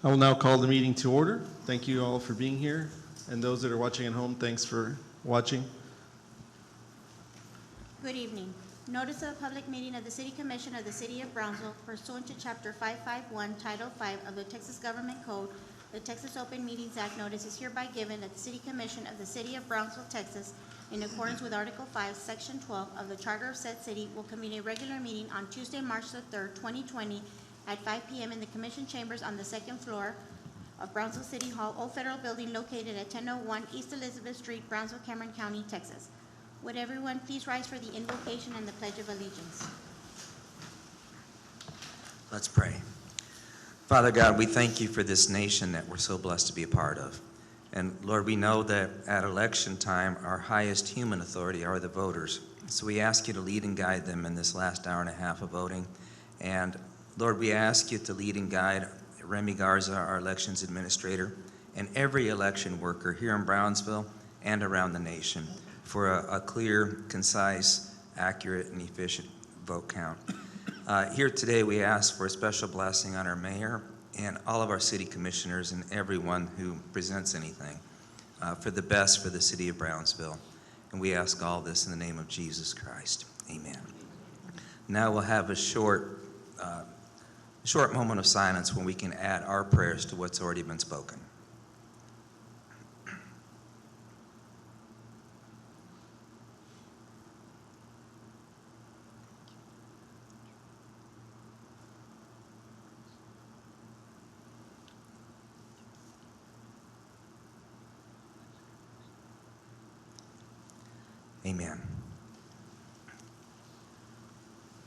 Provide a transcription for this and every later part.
I will now call the meeting to order. Thank you all for being here, and those that are watching at home, thanks for watching. Good evening. Notice of a public meeting of the City Commission of the City of Brownsville pursuant to Chapter 551, Title 5 of the Texas Government Code, the Texas Open Meetings Act. Notice is hereby given that the City Commission of the City of Brownsville, Texas, in accordance with Article 5, Section 12 of the Charter of said city, will convene a regular meeting on Tuesday, March the 3rd, 2020, at 5 p.m. in the Commission Chambers on the second floor of Brownsville City Hall, Old Federal Building, located at 1001 East Elizabeth Street, Brownsville, Cameron County, Texas. Would everyone please rise for the invocation and the Pledge of Allegiance? Let's pray. Father God, we thank you for this nation that we're so blessed to be a part of. And Lord, we know that at election time, our highest human authority are the voters. So we ask you to lead and guide them in this last hour and a half of voting. And Lord, we ask you to lead and guide Remy Garza, our elections administrator, and every election worker here in Brownsville and around the nation for a clear, concise, accurate, and efficient vote count. Here today, we ask for a special blessing on our mayor and all of our city commissioners and everyone who presents anything for the best for the city of Brownsville. And we ask all this in the name of Jesus Christ. Amen. Now we'll have a short moment of silence when we can add our prayers to what's already been spoken. Amen.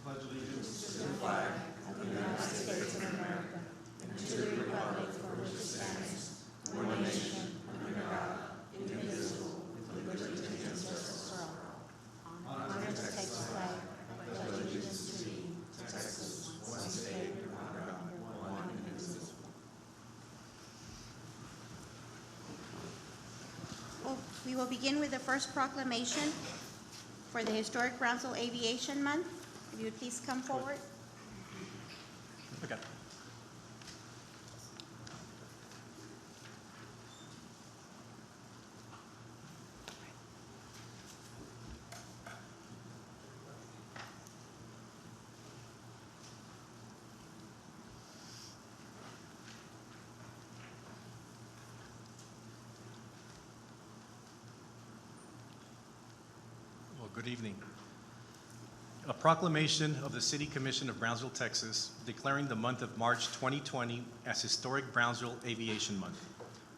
Pledge allegiance To the flag of the United States of America and to the republic for which it stands, one nation, under God, indivisible, with liberty and justice for all. Honor to Texas flag, pledge allegiance to thee, Texas, one state, under God, one indivisible. We will begin with the first proclamation for the historic Brownsville Aviation Month. If you would please come forward. Okay. Well, good evening. A proclamation of the City Commission of Brownsville, Texas, declaring the month of March 2020 as Historic Brownsville Aviation Month.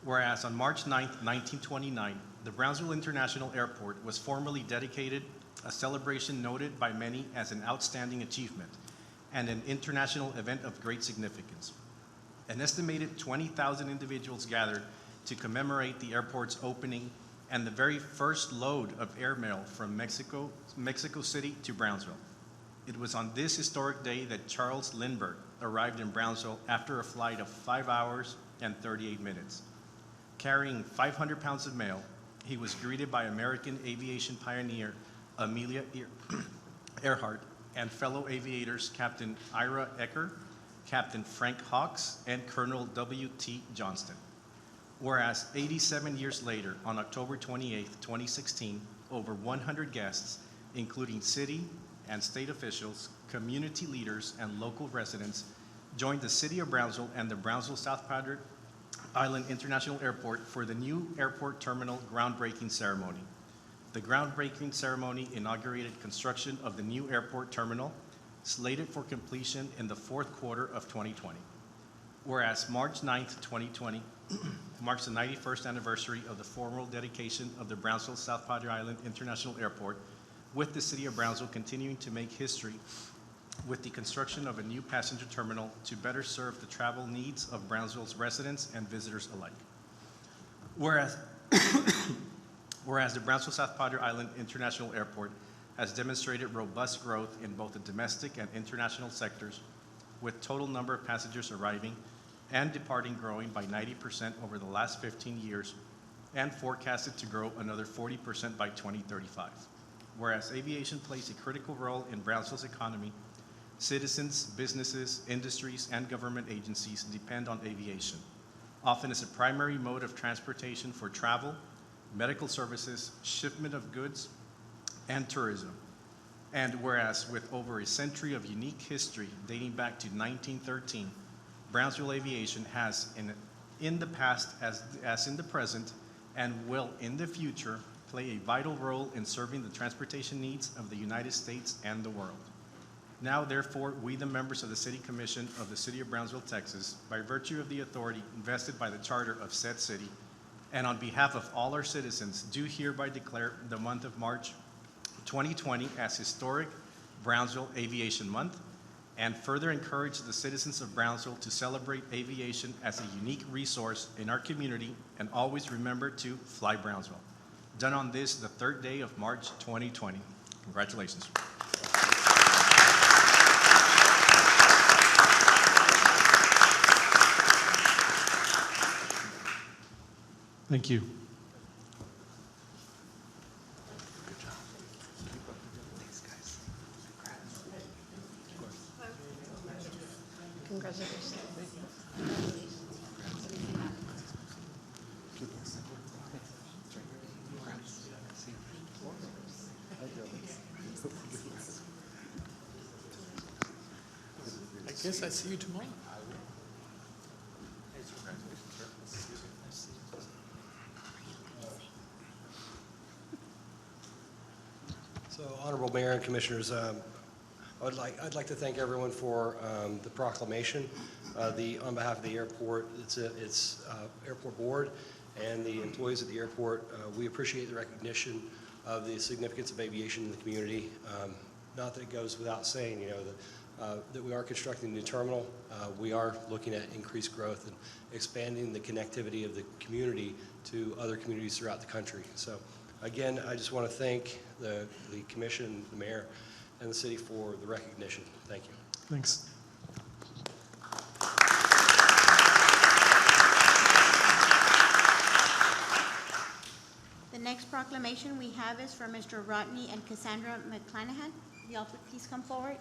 Whereas on March 9, 1929, the Brownsville International Airport was formally dedicated, a celebration noted by many as an outstanding achievement and an international event of great significance. An estimated 20,000 individuals gathered to commemorate the airport's opening and the very first load of airmail from Mexico City to Brownsville. It was on this historic day that Charles Lindbergh arrived in Brownsville after a flight of 5 hours and 38 minutes. Carrying 500 pounds of mail, he was greeted by American aviation pioneer Amelia Earhart and fellow aviators Captain Ira Ecker, Captain Frank Hawks, and Colonel W.T. Johnston. Whereas 87 years later, on October 28, 2016, over 100 guests, including city and state officials, community leaders, and local residents, joined the City of Brownsville and the Brownsville South Padre Island International Airport for the new airport terminal groundbreaking ceremony. The groundbreaking ceremony inaugurated construction of the new airport terminal, slated for completion in the fourth quarter of 2020. Whereas March 9th, 2020, marks the 91st anniversary of the formal dedication of the Brownsville South Padre Island International Airport, with the City of Brownsville continuing to make history with the construction of a new passenger terminal to better serve the travel needs of Brownsville's residents and visitors alike. Whereas the Brownsville South Padre Island International Airport has demonstrated robust growth in both the domestic and international sectors, with total number of passengers arriving and departing growing by 90% over the last 15 years and forecasted to grow another 40% by 2035. Whereas aviation plays a critical role in Brownsville's economy, citizens, businesses, industries, and government agencies depend on aviation, often as a primary mode of transportation for travel, medical services, shipment of goods, and tourism. And whereas with over a century of unique history dating back to 1913, Brownsville Aviation has, in the past as in the present, and will in the future, play a vital role in serving the transportation needs of the United States and the world. Now, therefore, we, the members of the City Commission of the City of Brownsville, Texas, by virtue of the authority invested by the charter of said city, and on behalf of all our citizens, do hereby declare the month of March 2020 as Historic Brownsville Aviation Month, and further encourage the citizens of Brownsville to celebrate aviation as a unique resource in our community, and always remember to fly Brownsville. Done on this, the third day of March 2020. Congratulations. Thank you. Congratulations. I guess I see you tomorrow. So, Honorable Mayor and Commissioners, I'd like to thank everyone for the proclamation. On behalf of the airport, its airport board, and the employees at the airport, we appreciate the recognition of the significance of aviation in the community. Not that it goes without saying, that we are constructing a new terminal. We are looking at increased growth and expanding the connectivity of the community to other communities throughout the country. So, again, I just want to thank the commission, the mayor, and the city for the recognition. Thank you. Thanks. The next proclamation we have is from Mr. Rodney and Cassandra McClanahan. Y'all please come forward.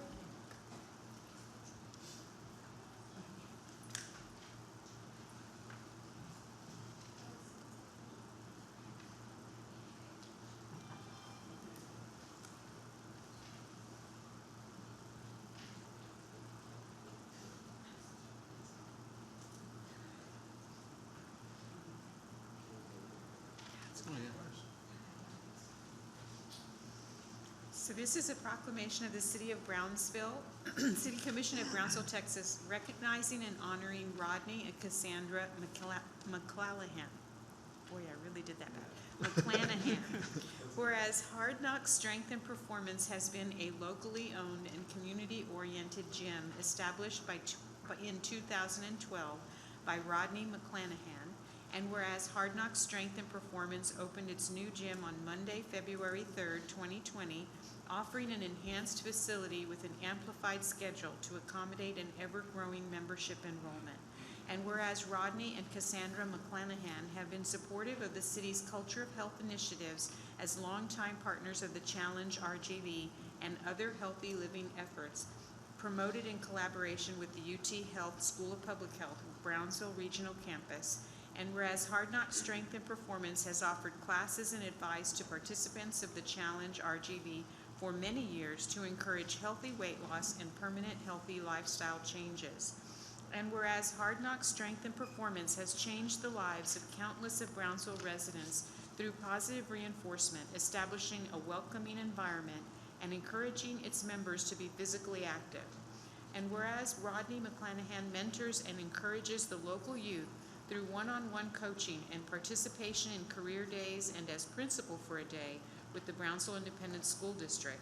So this is a proclamation of the City of Brownsville, City Commission of Brownsville, Texas, recognizing and honoring Rodney and Cassandra McClanahan. Boy, I really did that bad. McClanahan. Whereas Hard Knock Strength and Performance has been a locally owned and community-oriented gym established in 2012 by Rodney McClanahan, and whereas Hard Knock Strength and Performance opened its new gym on Monday, February 3rd, 2020, offering an enhanced facility with an amplified schedule to accommodate an ever-growing membership enrollment. And whereas Rodney and Cassandra McClanahan have been supportive of the city's Culture of Health initiatives as longtime partners of the Challenge RGV and other healthy living efforts, promoted in collaboration with the UT Health School of Public Health, Brownsville Regional Campus. And whereas Hard Knock Strength and Performance has offered classes and advice to participants of the Challenge RGV for many years to encourage healthy weight loss and permanent healthy lifestyle changes. And whereas Hard Knock Strength and Performance has changed the lives of countless of Brownsville residents through positive reinforcement, establishing a welcoming environment and encouraging its members to be physically active. And whereas Rodney McClanahan mentors and encourages the local youth through one-on-one coaching and participation in career days and as principal for a day with the Brownsville Independent School District.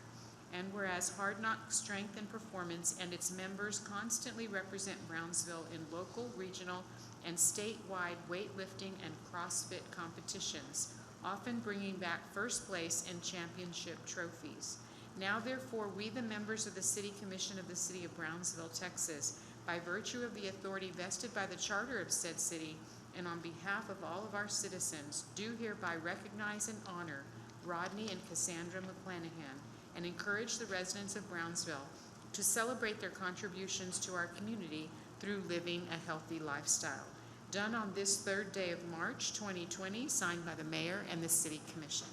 And whereas Hard Knock Strength and Performance and its members constantly represent Brownsville in local, regional, and statewide weightlifting and CrossFit competitions, often bringing back first place and championship trophies. Now therefore, we, the members of the City Commission of the City of Brownsville, Texas, by virtue of the authority vested by the charter of said city, and on behalf of all of our citizens, do hereby recognize and honor Rodney and Cassandra McClanahan, and encourage the residents of Brownsville to celebrate their contributions to our community through living a healthy lifestyle. Done on this third day of March 2020, signed by the Mayor and the City Commission.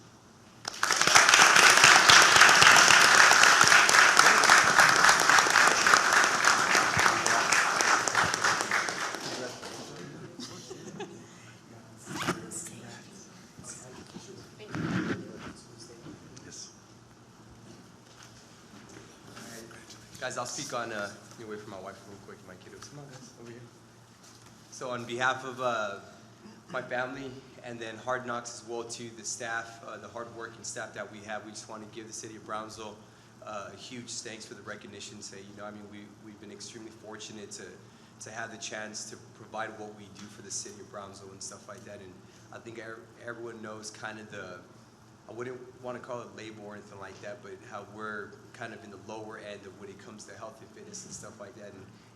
Guys, I'll speak on, get away from my wife real quick, my kiddos. Come on, guys, over here. So on behalf of my family and then Hard Knocks as well to the staff, the hardworking staff that we have, we just want to give the city of Brownsville a huge thanks for the recognition. Say, we've been extremely fortunate to have the chance to provide what we do for the city of Brownsville and stuff like that. And I think everyone knows kind of I wouldn't want to call it label or anything like that, but how we're kind of in the lower end of when it comes to health and fitness and stuff like that.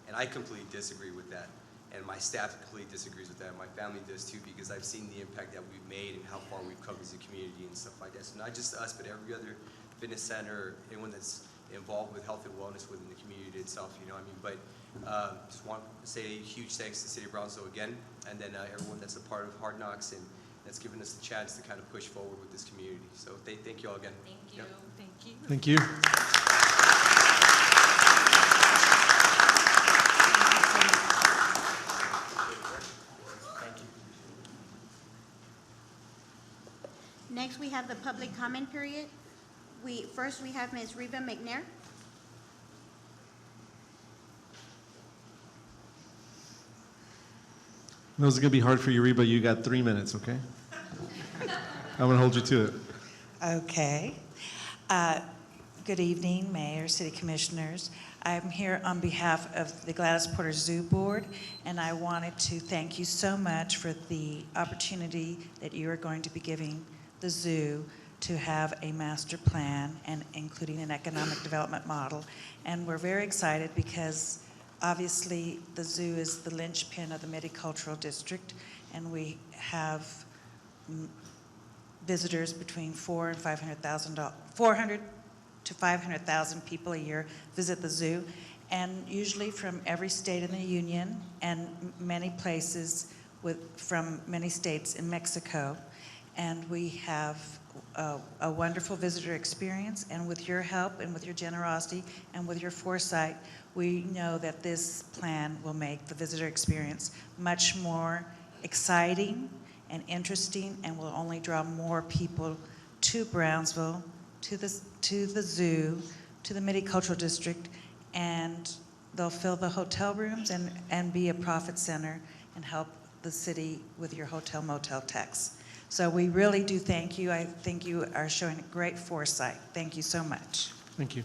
And I completely disagree with that. And my staff completely disagrees with that. My family does too, because I've seen the impact that we've made and how far we've come as a community and stuff like that. So not just us, but every other fitness center, anyone that's involved with health and wellness within the community itself, But just want to say a huge thanks to the city of Brownsville again, and then everyone that's a part of Hard Knocks and that's given us the chance to kind of push forward with this community. So thank you all again. Thank you. Yep. Thank you. Thank you. Next, we have the public comment period. First, we have Ms. Reba McNair. Those are going to be hard for you, Reba. You got 3 minutes, okay? I'm going to hold you to it. Okay. Good evening, Mayor, City Commissioners. I'm here on behalf of the Gladys Porter Zoo Board, and I wanted to thank you so much for the opportunity that you are going to be giving the zoo to have a master plan and including an economic development model. And we're very excited because obviously the zoo is the linchpin of the Medicultural District, and we have visitors between 400 to 500,000 people a year visit the zoo, and usually from every state in the union and many places from many states in Mexico. And we have a wonderful visitor experience, and with your help and with your generosity and with your foresight, we know that this plan will make the visitor experience much more exciting and interesting, and will only draw more people to Brownsville, to the zoo, to the Medicultural District, and they'll fill the hotel rooms and be a profit center and help the city with your hotel motel tax. So we really do thank you. I think you are showing great foresight. Thank you so much. Thank you.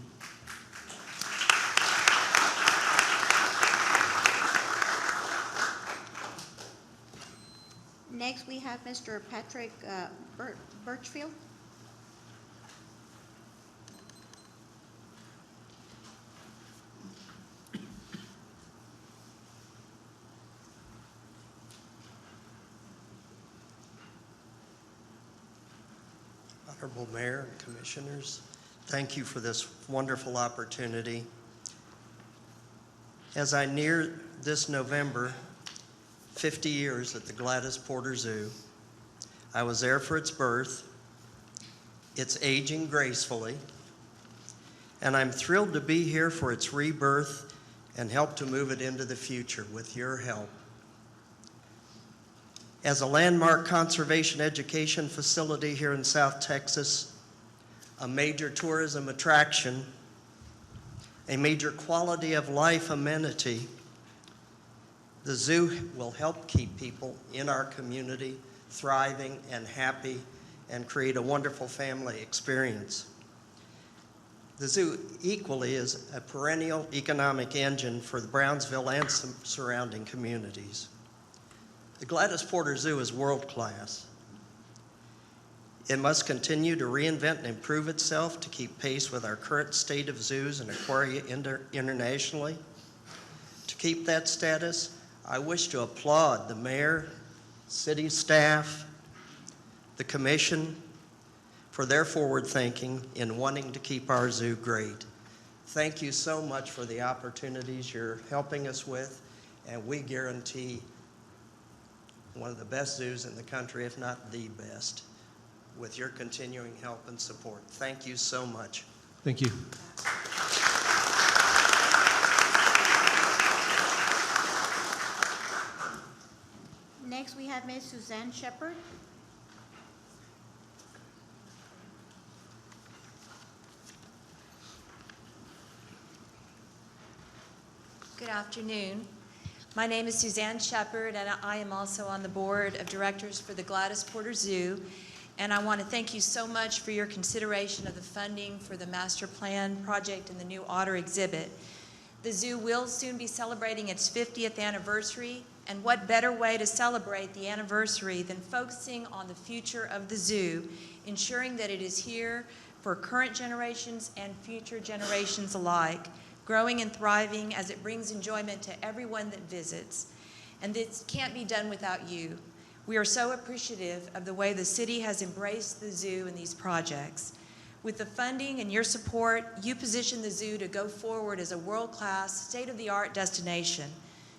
Next, we have Mr. Patrick Birchfield. Honorable Mayor and Commissioners, thank you for this wonderful opportunity. As I near this November 50 years at the Gladys Porter Zoo, I was there for its birth. It's aging gracefully, and I'm thrilled to be here for its rebirth and help to move it into the future with your help. As a landmark conservation education facility here in South Texas, a major tourism attraction, a major quality of life amenity, the zoo will help keep people in our community thriving and happy and create a wonderful family experience. The zoo equally is a perennial economic engine for the Brownsville and some surrounding communities. The Gladys Porter Zoo is world-class. It must continue to reinvent and improve itself to keep pace with our current state of zoos and aquaria internationally. To keep that status, I wish to applaud the mayor, city staff, the commission for their forward thinking in wanting to keep our zoo great. Thank you so much for the opportunities you're helping us with, and we guarantee one of the best zoos in the country, if not the best, with your continuing help and support. Thank you so much. Thank you. Next, we have Ms. Suzanne Shepherd. Good afternoon. My name is Suzanne Shepherd, and I am also on the board of directors for the Gladys Porter Zoo. And I want to thank you so much for your consideration of the funding for the master plan project and the new otter exhibit. The zoo will soon be celebrating its 50th anniversary, and what better way to celebrate the anniversary than focusing on the future of the zoo, ensuring that it is here for current generations and future generations alike, growing and thriving as it brings enjoyment to everyone that visits. And this can't be done without you. We are so appreciative of the way the city has embraced the zoo in these projects. With the funding and your support, you position the zoo to go forward as a world-class, state-of-the-art destination.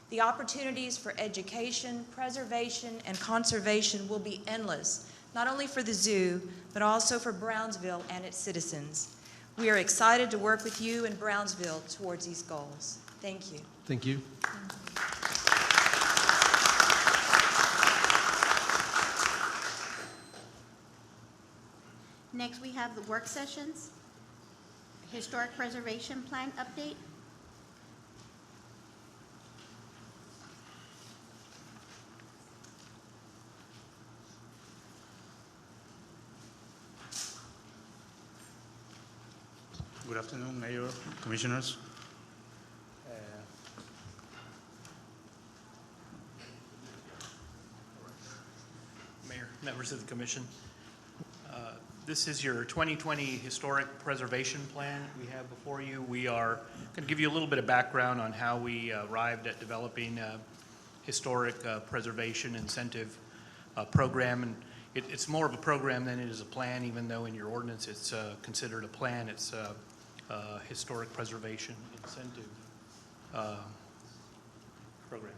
The opportunities for education, preservation, and conservation will be endless, not only for the zoo, but also for Brownsville and its citizens. We are excited to work with you in Brownsville towards these goals. Thank you. Thank you. Next, we have the work sessions. Historic Preservation Plan update. Good afternoon, Mayor, Commissioners. Mayor, members of the Commission. This is your 2020 Historic Preservation Plan we have before you. We are going to give you a little bit of background on how we arrived at developing a historic preservation incentive program. And it's more of a program than it is a plan, even though in your ordinance it's considered a plan. It's a historic preservation incentive program.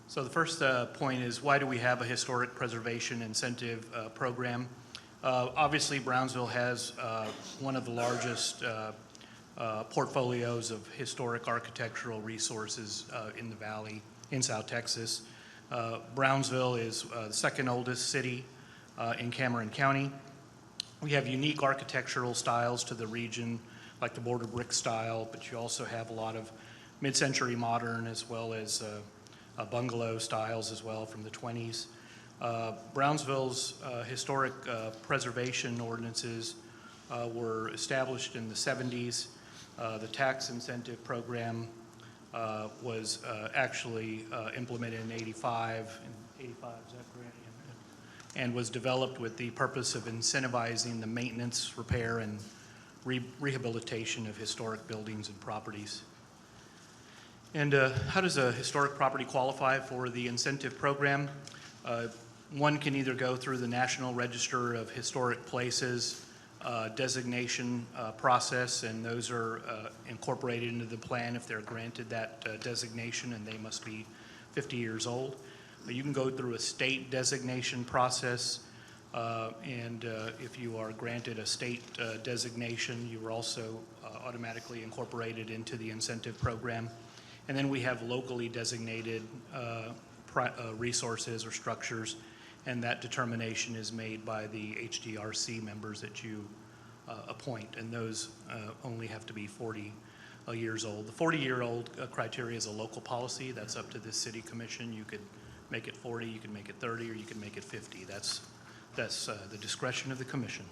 So the first point is, why do we have a historic preservation incentive program? Obviously, Brownsville has one of the largest portfolios of historic architectural resources in the valley in South Texas. Brownsville is the second oldest city in Cameron County. We have unique architectural styles to the region, like the border brick style, but you also have a lot of mid-century modern as well as bungalow styles as well from the 20s. Brownsville's historic preservation ordinances were established in the 70s. The tax incentive program was actually implemented in 85. In 85, is that correct? And was developed with the purpose of incentivizing the maintenance, repair, and rehabilitation of historic buildings and properties. And how does a historic property qualify for the incentive program? One can either go through the National Register of Historic Places designation process, and those are incorporated into the plan if they're granted that designation, and they must be 50 years old. You can go through a state designation process, and if you are granted a state designation, you are also automatically incorporated into the incentive program. And then we have locally designated resources or structures, and that determination is made by the HDRC members that you appoint, and those only have to be 40 years old. The 40-year-old criteria is a local policy. That's up to the city commission. You could make it 40, you can make it 30, or you can make it 50. That's the discretion of the commission.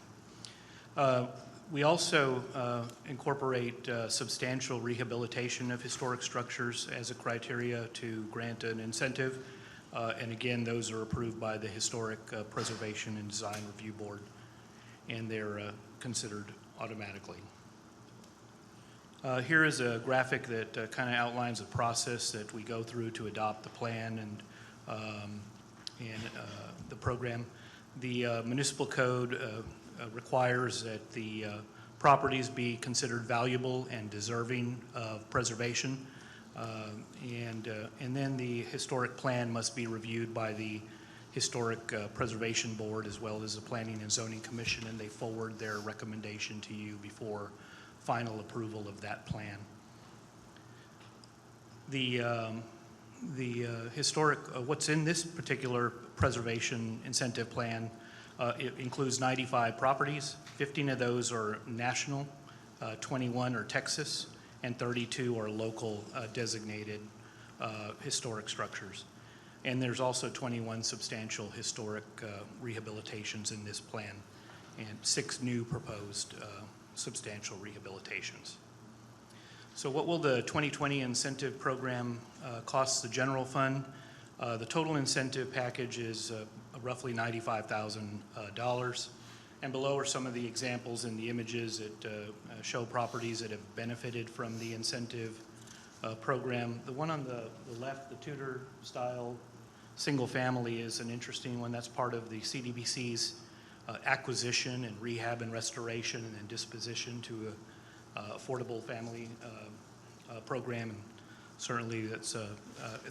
We also incorporate substantial rehabilitation of historic structures as a criteria to grant an incentive. And again, those are approved by the Historic Preservation and Design Review Board, and they're considered automatically. Here is a graphic that kind of outlines the process that we go through to adopt the plan and the program. The municipal code requires that the properties be considered valuable and deserving of preservation. And then the historic plan must be reviewed by the Historic Preservation Board as well as the Planning and Zoning Commission, and they forward their recommendation to you before final approval of that plan. The historic, what's in this particular preservation incentive plan, it includes 95 properties. 15 of those are national, 21 are Texas, and 32 are local designated historic structures. And there's also 21 substantial historic rehabilitations in this plan and 6 new proposed substantial rehabilitations. So what will the 2020 incentive program cost the general fund? The total incentive package is roughly $95,000. And below are some of the examples in the images that show properties that have benefited from the incentive program. The one on the left, the Tudor style single family, is an interesting one. That's part of the CDBC's acquisition and rehab and restoration and then disposition to a affordable family program. And certainly that's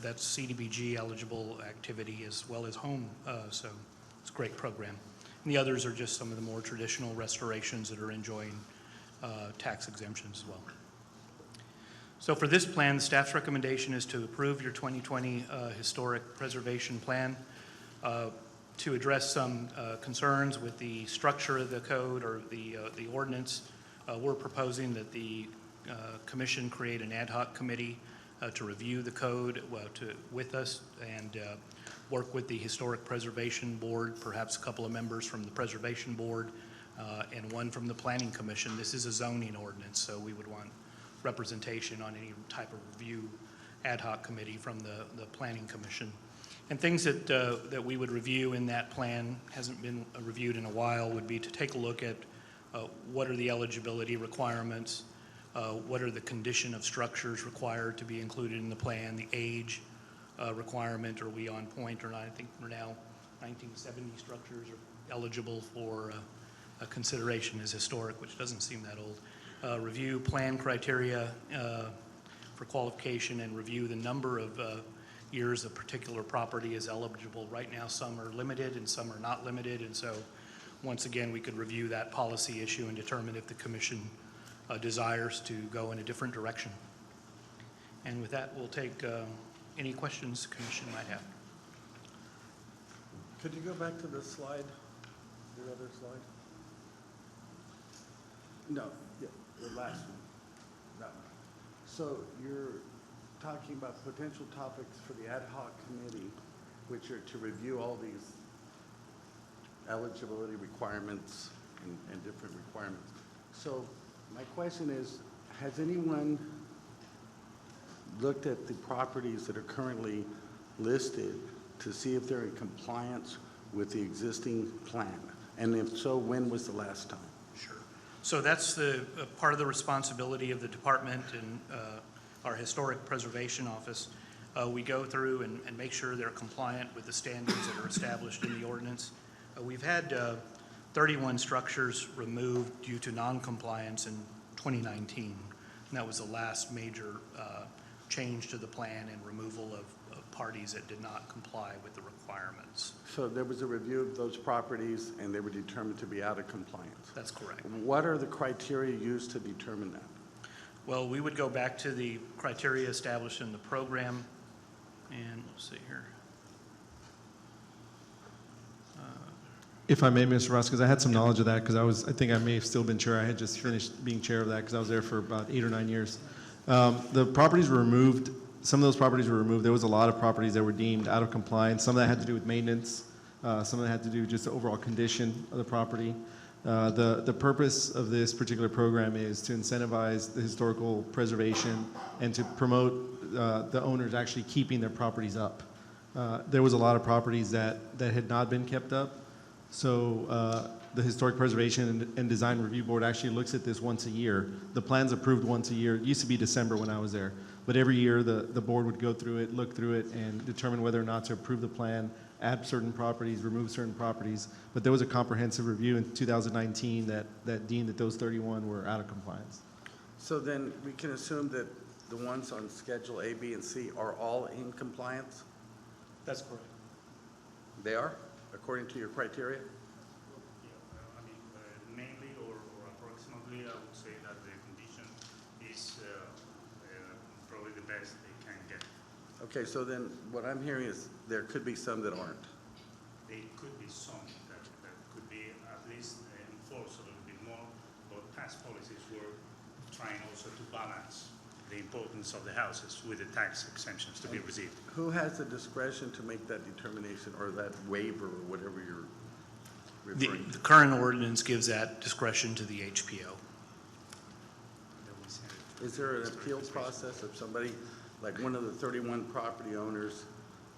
CDBG eligible activity as well as home, so it's a great program. And the others are just some of the more traditional restorations that are enjoying tax exemptions as well. So for this plan, the staff's recommendation is to approve your 2020 historic preservation plan. To address some concerns with the structure of the code or the ordinance, we're proposing that the commission create an ad hoc committee to review the code with us and work with the Historic Preservation Board, perhaps a couple of members from the Preservation Board and one from the Planning Commission. This is a zoning ordinance, so we would want representation on any type of review ad hoc committee from the Planning Commission. And things that we would review in that plan, hasn't been reviewed in a while, would be to take a look at what are the eligibility requirements, what are the condition of structures required to be included in the plan, the age requirement, are we on point or not? I think we're now 1970 structures are eligible for a consideration as historic, which doesn't seem that old. Review plan criteria for qualification and review the number of years a particular property is eligible. Right now, some are limited and some are not limited, and so once again, we could review that policy issue and determine if the commission desires to go in a different direction. And with that, we'll take any questions the commission might have. Could you go back to the slide, the other slide? No, yeah, the last one, that one. So you're talking about potential topics for the ad hoc committee, which are to review all these eligibility requirements and different requirements. So my question is, has anyone looked at the properties that are currently listed to see if they're in compliance with the existing plan? And if so, when was the last time? Sure. So that's the part of the responsibility of the department and our Historic Preservation Office. We go through and make sure they're compliant with the standards that are established in the ordinance. We've had 31 structures removed due to non-compliance in 2019. And that was the last major change to the plan and removal of parties that did not comply with the requirements. So there was a review of those properties and they were determined to be out of compliance? That's correct. What are the criteria used to determine that? Well, we would go back to the criteria established in the program, and let's see here. If I may, Mr. Ross, because I had some knowledge of that, because I think I may have still been chair. I had just finished being chair of that because I was there for about 8 or 9 years. The properties were removed. Some of those properties were removed. There was a lot of properties that were deemed out of compliance. Some of that had to do with maintenance. Some of that had to do with just the overall condition of the property. The purpose of this particular program is to incentivize the historical preservation and to promote the owners actually keeping their properties up. There was a lot of properties that had not been kept up. So the Historic Preservation and Design Review Board actually looks at this once a year. The plan's approved once a year. It used to be December when I was there. But every year the board would go through it, look through it, and determine whether or not to approve the plan add certain properties, remove certain properties. But there was a comprehensive review in 2019 that deemed that those 31 were out of compliance. So then we can assume that the ones on Schedule A, B, and C are all in compliance? That's correct. They are, according to your criteria? I mean, mainly or approximately, I would say that the condition is probably the best they can get. Okay, so then what I'm hearing is there could be some that aren't. There could be some that could be at least enforced a little bit more, but past policies were trying also to balance the importance of the houses with the tax exemptions to be received. Who has the discretion to make that determination or that waiver or whatever you're The referring to? the current ordinance gives that discretion to the HPO. Is there an appeal process if somebody, like one of the 31 property owners,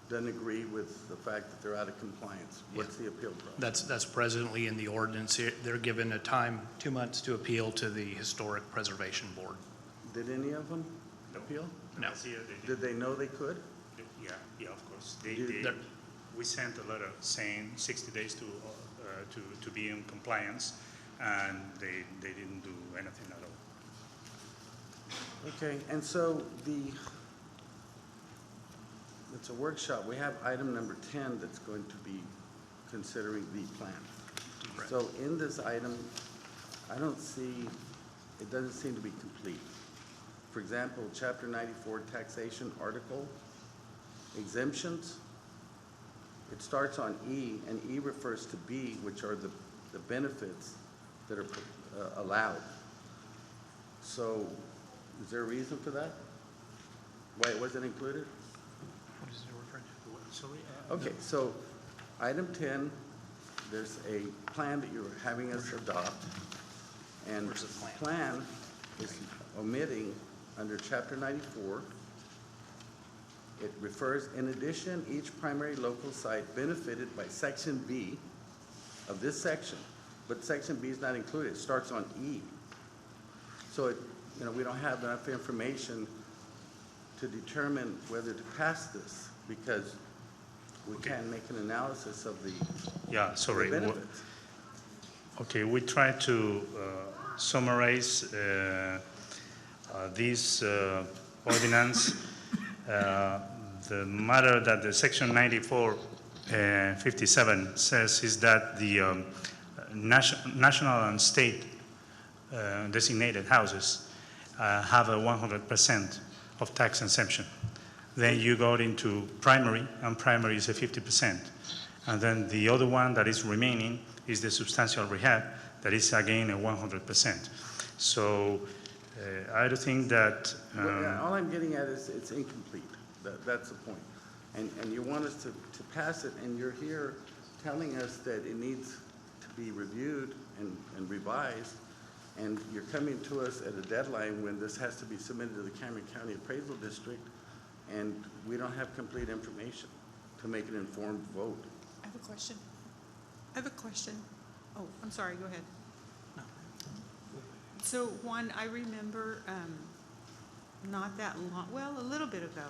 doesn't agree with the fact that they're out of compliance? What's the appeal process? That's presently in the ordinance. They're given a time, 2 months, to appeal to the Historic Preservation Board. Did any of them appeal? No. Last year they Did they know they could? Yeah, of course. They're- We sent a letter saying 60 days to be in compliance, and they didn't do anything at all. Okay, and so it's a workshop. We have item number 10 that's going to be considering the plan. Correct. So in this item, I don't see, it doesn't seem to be complete. For example, Chapter 94 taxation article exemptions. It starts on E, and E refers to B, which are the benefits that are allowed. So is there a reason for that? Why it wasn't included? What is it referring to? Sorry? Okay, so item 10, there's a plan that you're having us adopt. And Where's the plan? plan is omitting under Chapter 94. It refers, in addition, each primary local site benefited by Section B of this section, but Section B is not included. It starts on E. So we don't have enough information to determine whether to pass this because we can't make an analysis of the Yeah, sorry. benefits. Okay, we try to summarize this ordinance. The matter that the section 9457 says is that the national and state designated houses have a 100% of tax exemption. Then you go into primary, and primary is a 50%. And then the other one that is remaining is the substantial rehab, that is again a 100%. So I do think that... All I'm getting at is it's incomplete. That's the point. And you want us to pass it, and you're here telling us that it needs to be reviewed and revised, and you're coming to us at a deadline when this has to be submitted to the Cameron County Appraisal District, and we don't have complete information to make an informed vote. I have a question. Oh, I'm sorry, go ahead. So Juan, I remember not that long, well, a little bit ago,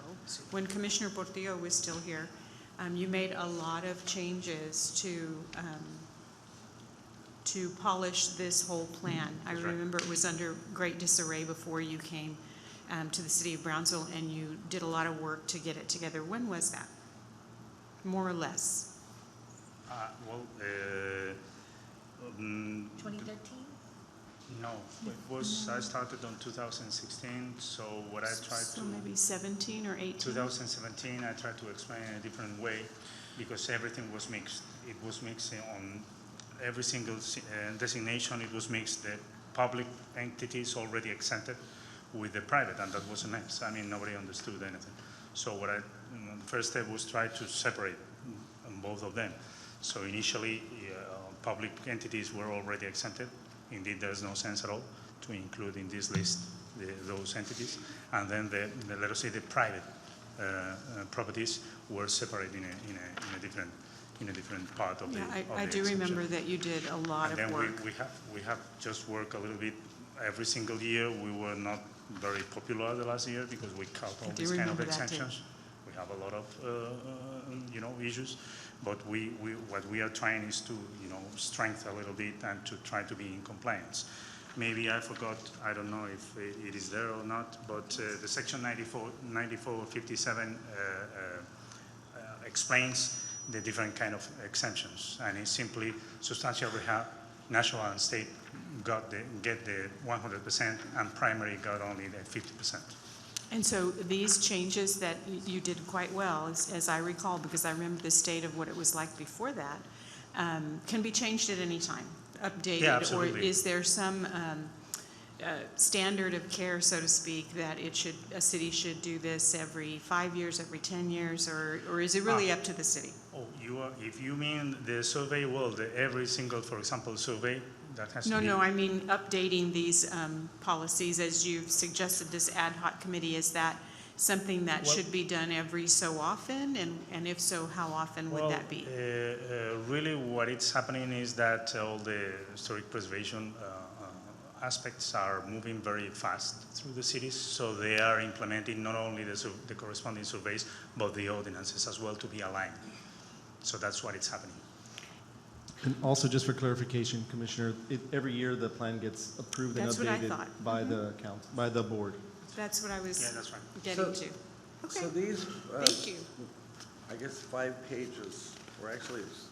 when Commissioner Portillo was still here, you made a lot of changes to polish this whole plan. I remember it was under great disarray before you came to the city of Brownsville, and you did a lot of work to get it together. When was that? More or less? 2013? No, I started on 2016, so what I tried So to... maybe 17 or 18? 2017, I tried to explain in a different way because everything was mixed. It was mixed on every single designation. It was mixed. The public entities already exempted with the private, and that was a mess. I mean, nobody understood anything. So the first step was try to separate both of them. So initially, public entities were already exempted. Indeed, there's no sense at all to include in this list those entities. And then let us say the private properties were separated in a different part of the I do exemption. remember that you did a lot And of then work. we have just worked a little bit every single year. We were not very popular the last year because we cut all I do these kind of remember that too. exemptions. We have a lot of issues, But what we are trying is to, strengthen a little bit and to try to be in compliance. Maybe I forgot, I don't know if it is there or not, but the section 9457 explains the different kind of exemptions, and it's simply substantial rehab, national and state get the 100%, and primary got only the 50%. And so these changes that you did quite well, as I recall, because I remember the state of what it was like before that, can be changed at any time, updated? Yeah, absolutely. Or is there some standard of care, so to speak, that a city should do this every 5 years, every 10 years, or is it really up to the city? Oh, if you mean the survey, well, every single, for example, survey, that has to be... No, I mean updating these policies, as you've suggested, this ad hoc committee, is that something that should be done every so often? And if so, how often would that be? Really what is happening is that all the historic preservation aspects are moving very fast through the cities, so they are implementing not only the corresponding surveys, but the ordinances as well to be aligned. So that's what is happening. And also, just for clarification, Commissioner, every year the plan gets approved and That's what I updated thought. by the by the board. That's what I was that's right. getting to. Okay, So these, thank you. I guess 5 pages, or actually it's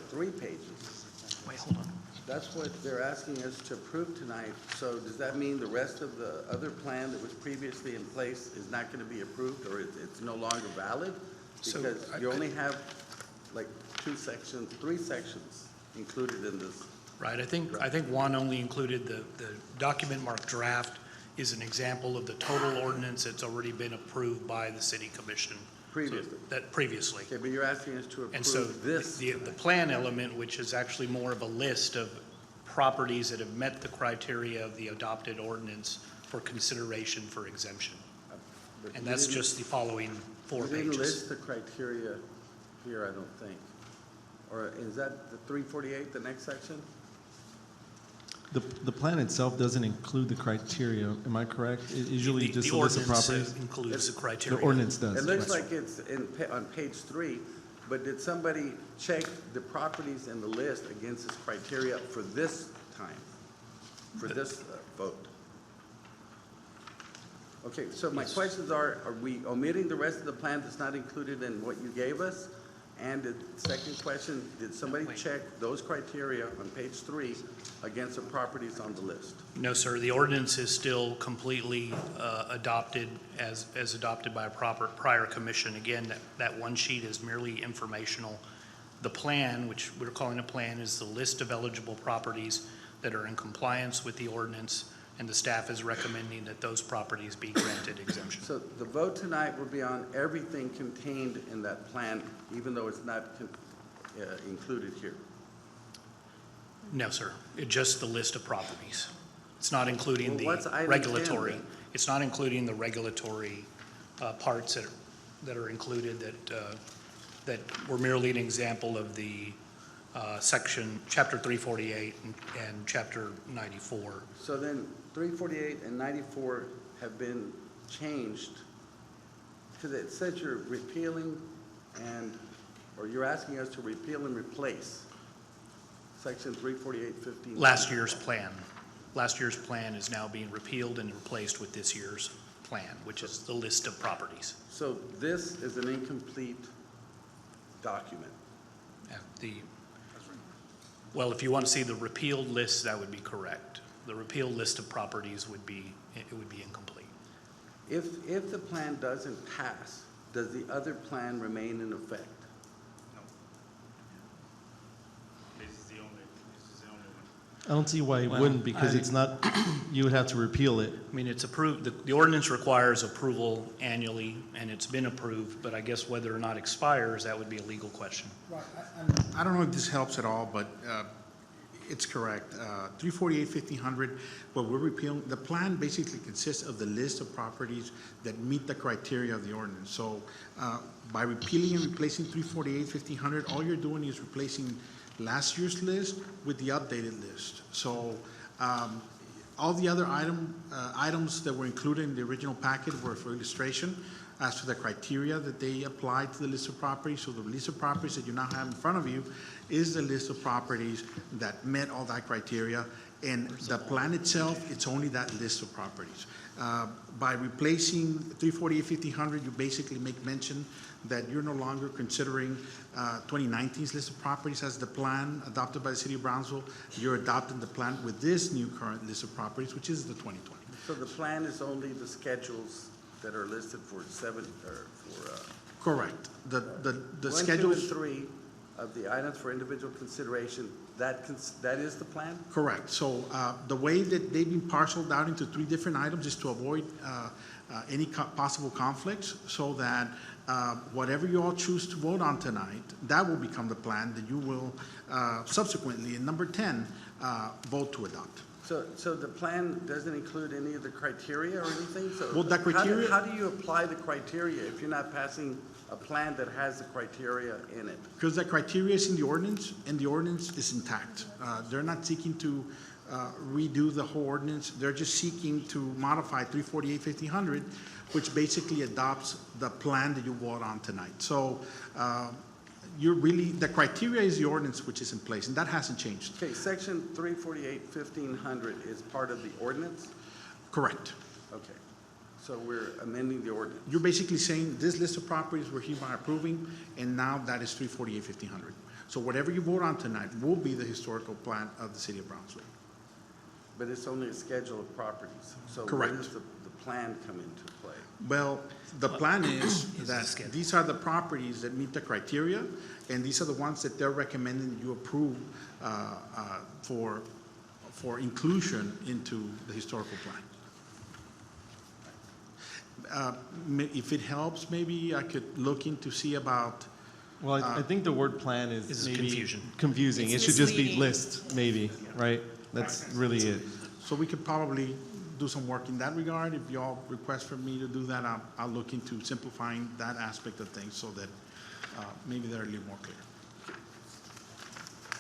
3 pages. Wait, hold on. That's what they're asking us to approve tonight. So does that mean the rest of the other plan that was previously in place is not going to be approved, or it's no longer valid? So Because you only have like 3 sections included in this. Right, I think one only included the document marked draft is an example of the total ordinance that's already been approved by the city commission. Previously. Previously. Okay, but you're asking us to And so approve this. the plan element, which is actually more of a list of properties that have met the criteria of the adopted ordinance for consideration for exemption. But And you that's didn't- just the following 4 You didn't pages. list the criteria here, I don't think. Or is that the 348, the next section? The plan itself doesn't include the criteria, am I correct? It usually just a list of properties. The ordinance includes the The criteria. ordinance does. It looks That's like it's on page 3, but did somebody check the properties in the list against this criteria for this time, for this vote? Okay, so my questions are we omitting the rest of the plan that's not included in what you gave us? And the second question, did somebody check those criteria on page 3 against the properties on the list? No, sir, the ordinance is still completely adopted as adopted by a prior commission. Again, that one sheet is merely informational. The plan, which we're calling a plan, is the list of eligible properties that are in compliance with the ordinance, and the staff is recommending that those properties be granted exemption. So the vote tonight will be on everything contained in that plan, even though it's not included here. No, sir, it's just the list of properties. It's not including Well, the what's item 10 regulatory. then? It's not including the regulatory parts that are included that were merely an example of the section, chapter 348 and chapter 94. So then 348 and 94 have been changed because it says you're repealing or you're asking us to repeal and replace section 348.15. Last year's plan is now being repealed and replaced with this year's plan, which is the list of properties. So this is an incomplete document. Well, if you want to see the repealed list, that would be correct. The repealed list of properties would be incomplete. If the plan doesn't pass, does the other plan remain in effect? No. This is the only one. I don't see why it wouldn't, because it's not, you would have to repeal it. I mean, it's approved, the ordinance requires approval annually, and it's been approved, but I guess whether or not expires, that would be a legal question. Right. I don't know if this helps at all, but it's correct. 348-1500, what we're repealing, the plan basically consists of the list of properties that meet the criteria of the ordinance. So by repealing and replacing 348-1500, all you're doing is replacing last year's list with the updated list. So all the other items that were included in the original packet were for illustration. as to the criteria that they apply to the list of properties. So the list of properties that you now have in front of you is the list of properties that met all that criteria. And the plan itself, it's only that list of properties. By replacing 348-1500, you basically make mention that you're no longer considering 2019's list of properties as the plan adopted by the city of Brownsville. You're adopting the plan with this new current list of properties, which is the 2020. So the plan is only the schedules that are listed for Correct. The 1, 2, schedules. and 3 of the items for individual consideration, that is the plan? Correct. So the way that they've been parceled out into 3 different items is to avoid any possible conflicts, so that whatever you all choose to vote on tonight, that will become the plan that you will subsequently, in number 10, vote to adopt. So the plan doesn't include any of the criteria or anything? So Well, the criteria- How do you apply the criteria if you're not passing a plan that has the criteria in it? Because the criteria is in the ordinance, and the ordinance is intact. They're not seeking to redo the whole ordinance. They're just seeking to modify 348-1500, which basically adopts the plan that you vote on tonight. So the criteria is the ordinance which is in place, and that hasn't changed. Okay, section 348-1500 is part of the ordinance? Correct. Okay, so we're amending the ordinance. You're basically saying this list of properties we're hereby approving, and now that is 348-1500. So whatever you vote on tonight will be the historical plan of the city of Brownsville. But it's only a schedule of properties. So Correct. where does the plan come into play? Well, the plan is that these are the properties that meet the criteria, and these are the ones that they're recommending you approve for inclusion into the historical plan. If it helps, maybe I could look into see about. Well, I think the word plan is maybe confusing. It's It should just be misleading. list, maybe, right? That's really it. So we could probably do some work in that regard. If y'all request for me to do that, I'll look into simplifying that aspect of things so that maybe they're a little more clear.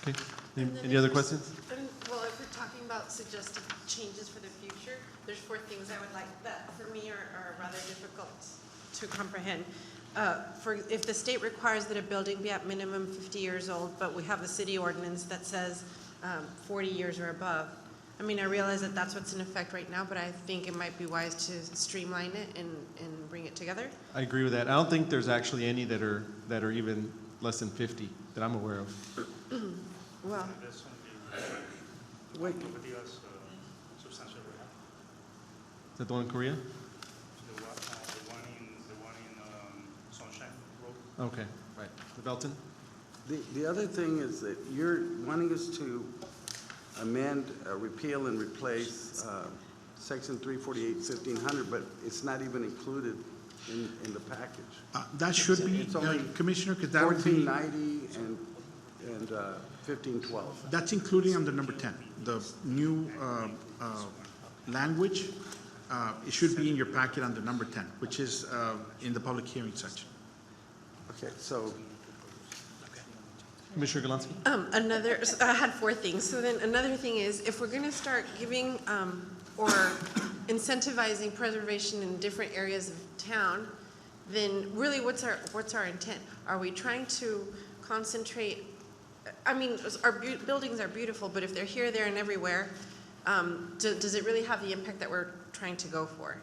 Okay. Any other questions? Well, if we're talking about suggested changes for the future, there's 4 things I would like that for me are rather difficult to comprehend. If the state requires that a building be at minimum 50 years old, but we have a city ordinance that says 40 years or above. I mean, I realize that that's what's in effect right now, but I think it might be wise to streamline it and bring it together. I agree with that. I don't think there's actually any that are even less than 50 that I'm aware of. Well, Wait, Substantial rehab. Is that the one in Korea? The one in Sunshine Road. Okay, right. The Belton? the other thing is that you're wanting us to amend, repeal and replace section 348-1500, but it's not even included in the package. That should be, It's only Commissioner, because that would be. 1490 and 1512. That's including under number 10, the new language. It should be in your packet under number 10, which is in the public hearing section. Okay, so Commissioner Galansky? I had 4 things. So then another thing is, if we're going to start giving or incentivizing preservation in different areas of town, then really what's our intent? Are we trying to concentrate? I mean, our buildings are beautiful, but if they're here, there, and everywhere, does it really have the impact that we're trying to go for?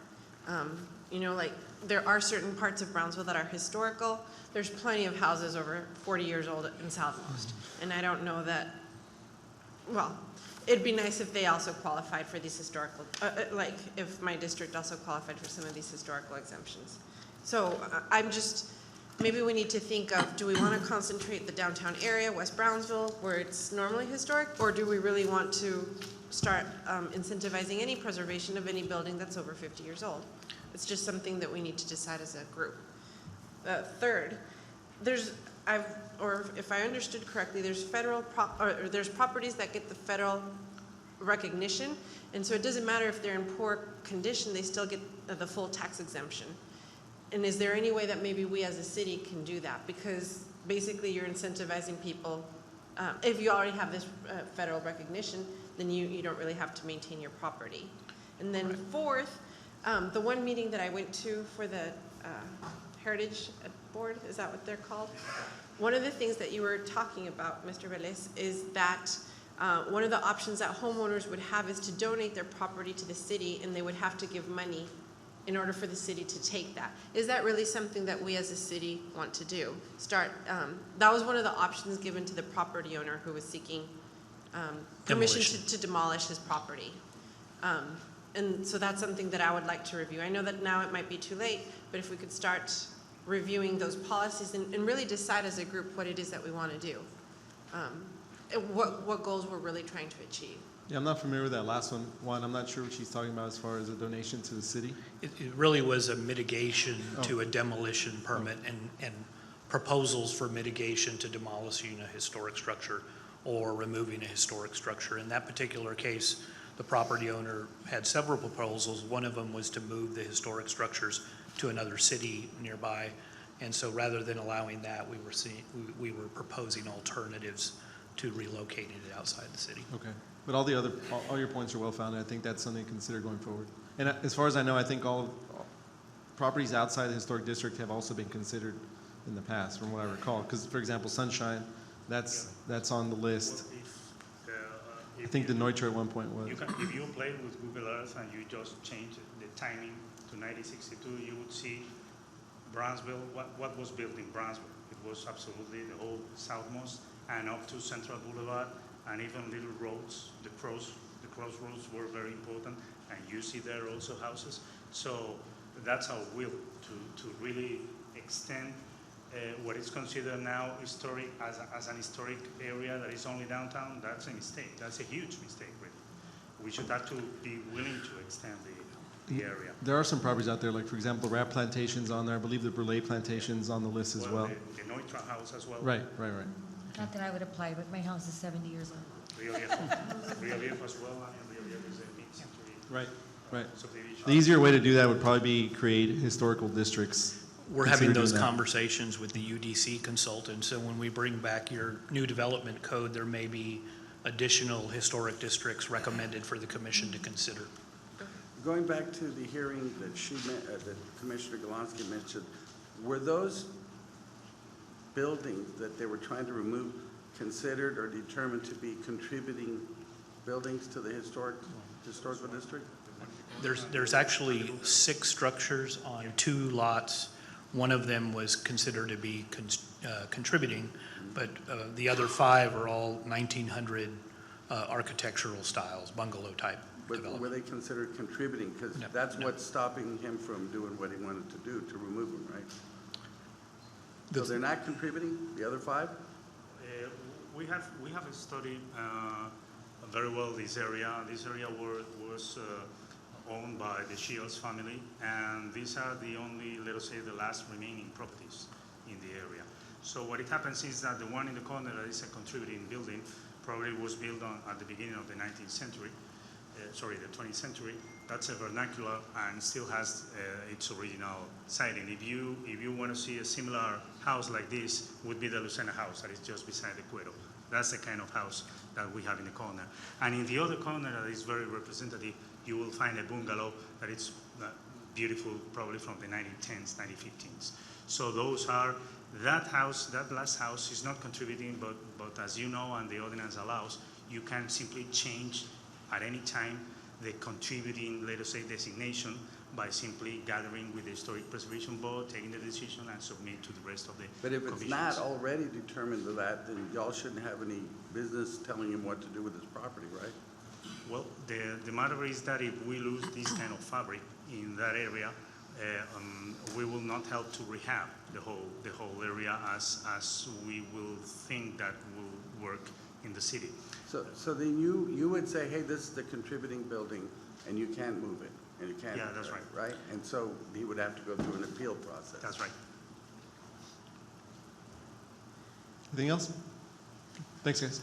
You know, like there are certain parts of Brownsville that are historical. There's plenty of houses over 40 years old in Southmost, and I don't know that. Well, it'd be nice if they also qualified for these historical, like if my district also qualified for some of these historical exemptions. So I'm just. Maybe we need to think of, do we want to concentrate the downtown area, West Brownsville, where it's normally historic, or do we really want to start incentivizing any preservation of any building that's over 50 years old? It's just something that we need to decide as a group. Third, if I understood correctly, there's there's properties that get the federal recognition, and so it doesn't matter if they're in poor condition, they still get the full tax exemption. And is there any way that maybe we as a city can do that? Because basically you're incentivizing people. If you already have this federal recognition, then you don't really have to maintain your property. And then fourth, the one meeting that I went to for the Heritage Board, is that what they're called? One of the things that you were talking about, Mr. Velez, is that one of the options that homeowners would have is to donate their property to the city, and they would have to give money in order for the city to take that. Is that really something that we as a city want to do? That was one of the options given to the property owner who was seeking permission to demolish his property. And so that's something that I would like to review. I know that now it might be too late, but if we could start reviewing those policies and really decide as a group what it is that we want to do, what goals we're really trying to achieve. Yeah, I'm not familiar with that last one. I'm not sure what she's talking about as far as a donation to the city. It really was a mitigation to a demolition permit and proposals for mitigation to demolishing a historic structure or removing a historic structure. In that particular case, the property owner had several proposals. One of them was to move the historic structures to another city nearby. And so rather than allowing that, we were proposing alternatives to relocating it outside the city. Okay. But all your points are well founded. I think that's something to consider going forward. And as far as I know, I think all properties outside the historic district have also been considered in the past, from what I recall. Because, for example, Sunshine, that's on the list. I think the Neutra at one point was. If you play with Google Earth and you just change the timing to 1962, you would see Brownsville, what was built in Brownsville. It was absolutely the whole southmost and up to Central Boulevard, and even little roads, the crossroads were very important, and you see there also houses. So that's our will to really extend what is considered now historic as an historic area that is only downtown. That's a mistake. That's a huge mistake, really. We should have to be willing to extend the area. There are some properties out there, like, for example, the Rap Plantation's on there. I believe the Burley Plantation's on the list as well. The Neutra house as well. Right. Not that I would apply, but my house is 70 years old. Rio Viejo as well. Rio Viejo is a mid-century. Right. Subdivision. The easier way to do that would probably be create historical districts. We're having those conversations with the UDC consultant, so when we bring back your new development code, there may be additional historic districts recommended for the commission to consider. Going back to the hearing that that Commissioner Galonsky mentioned, were those buildings that they were trying to remove considered or determined to be contributing buildings to the historical district? There's actually 6 structures on 2 lots. One of them was considered to be contributing, but the other 5 are all 1900 architectural styles, bungalow type development. Were they considered contributing? Because that's what's stopping him from doing what he wanted to do, to remove them, right? So they're not contributing, the other 5? We have studied very well this area. This area was owned by the Shields family, and these are the only, let us say, the last remaining properties in the area. So what it happens is that the one in the corner that is a contributing building probably was built at the beginning of the 19th century, the 20th century. That's a vernacular and still has its original siding. If you want to see a similar house like this, would be the Lucena house that is just beside the Cuero. That's the kind of house that we have in the corner. And in the other corner that is very representative, you will find a bungalow that is beautiful, probably from the 1910s, 1915s. So those are, that last house is not contributing, but as you know and the ordinance allows, you can simply change at any time the contributing, let us say, designation by simply gathering with the Historic Preservation Board, taking the decision and submit to the rest of the But if it's commissions. not already determined to that, then y'all shouldn't have any business telling him what to do with his property, right? Well, the matter is that if we lose this kind of fabric in that area, we will not help to rehab the whole area as we will think that will work in the city. So then you would say, hey, this is the contributing building, and you can't move it, and you can't. Yeah, that's right. Right? And so he would have to go through an appeal process. That's right. Anything else? Thanks, guys.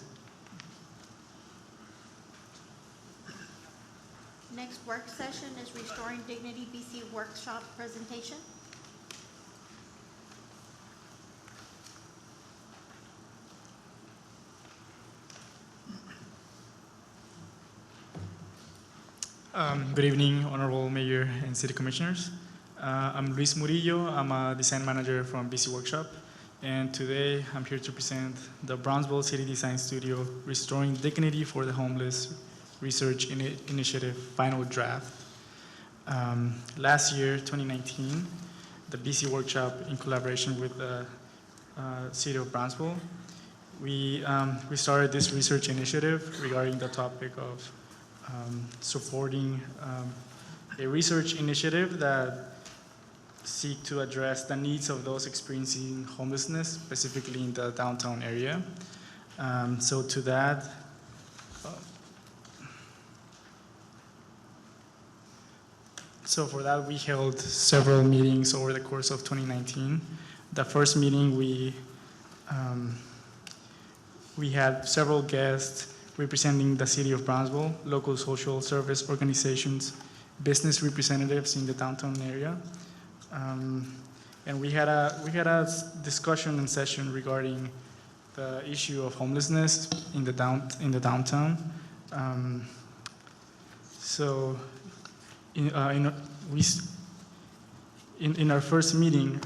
Next work session is Restoring Dignity BC workshop presentation. Good evening, Honorable Mayor and City Commissioners. I'm Luis Murillo. I'm a design manager from BC Workshop. And today I'm here to present the Brownsville City Design Studio Restoring Dignity for the Homeless Research Initiative Final Draft. Last year, 2019, the BC Workshop, in collaboration with the City of Brownsville, we started this research initiative regarding the topic of supporting a research initiative that seek to address the needs of those experiencing homelessness, specifically in the downtown area. So to that, so for that we held several meetings over the course of 2019. The first meeting we had several guests representing the City of Brownsville, local social service organizations, business representatives in the downtown area. And we had a discussion and session regarding the issue of homelessness in the downtown. So in our first meeting,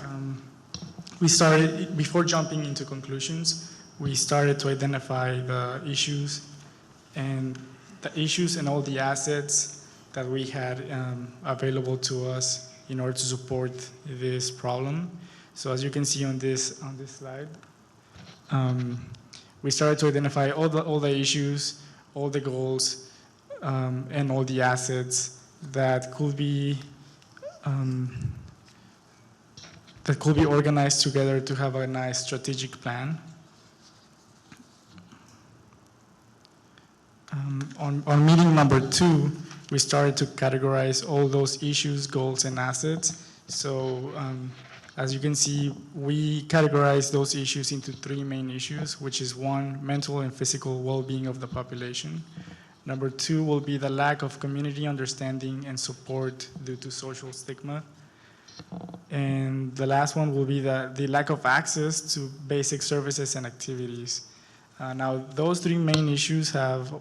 we started, before jumping into conclusions, we started to identify the issues and all the assets that we had available to us in order to support this problem. So as you can see on this slide, we started to identify all the issues, all the goals, and all the assets that could be organized together to have a nice strategic plan. On meeting number 2, we started to categorize all those issues, goals, and assets. So as you can see, we categorize those issues into 3 main issues, which is 1, mental and physical well-being of the population. Number 2 will be the lack of community understanding and support due to social stigma. And the last one will be the lack of access to basic services and activities. Now, those 3 main issues have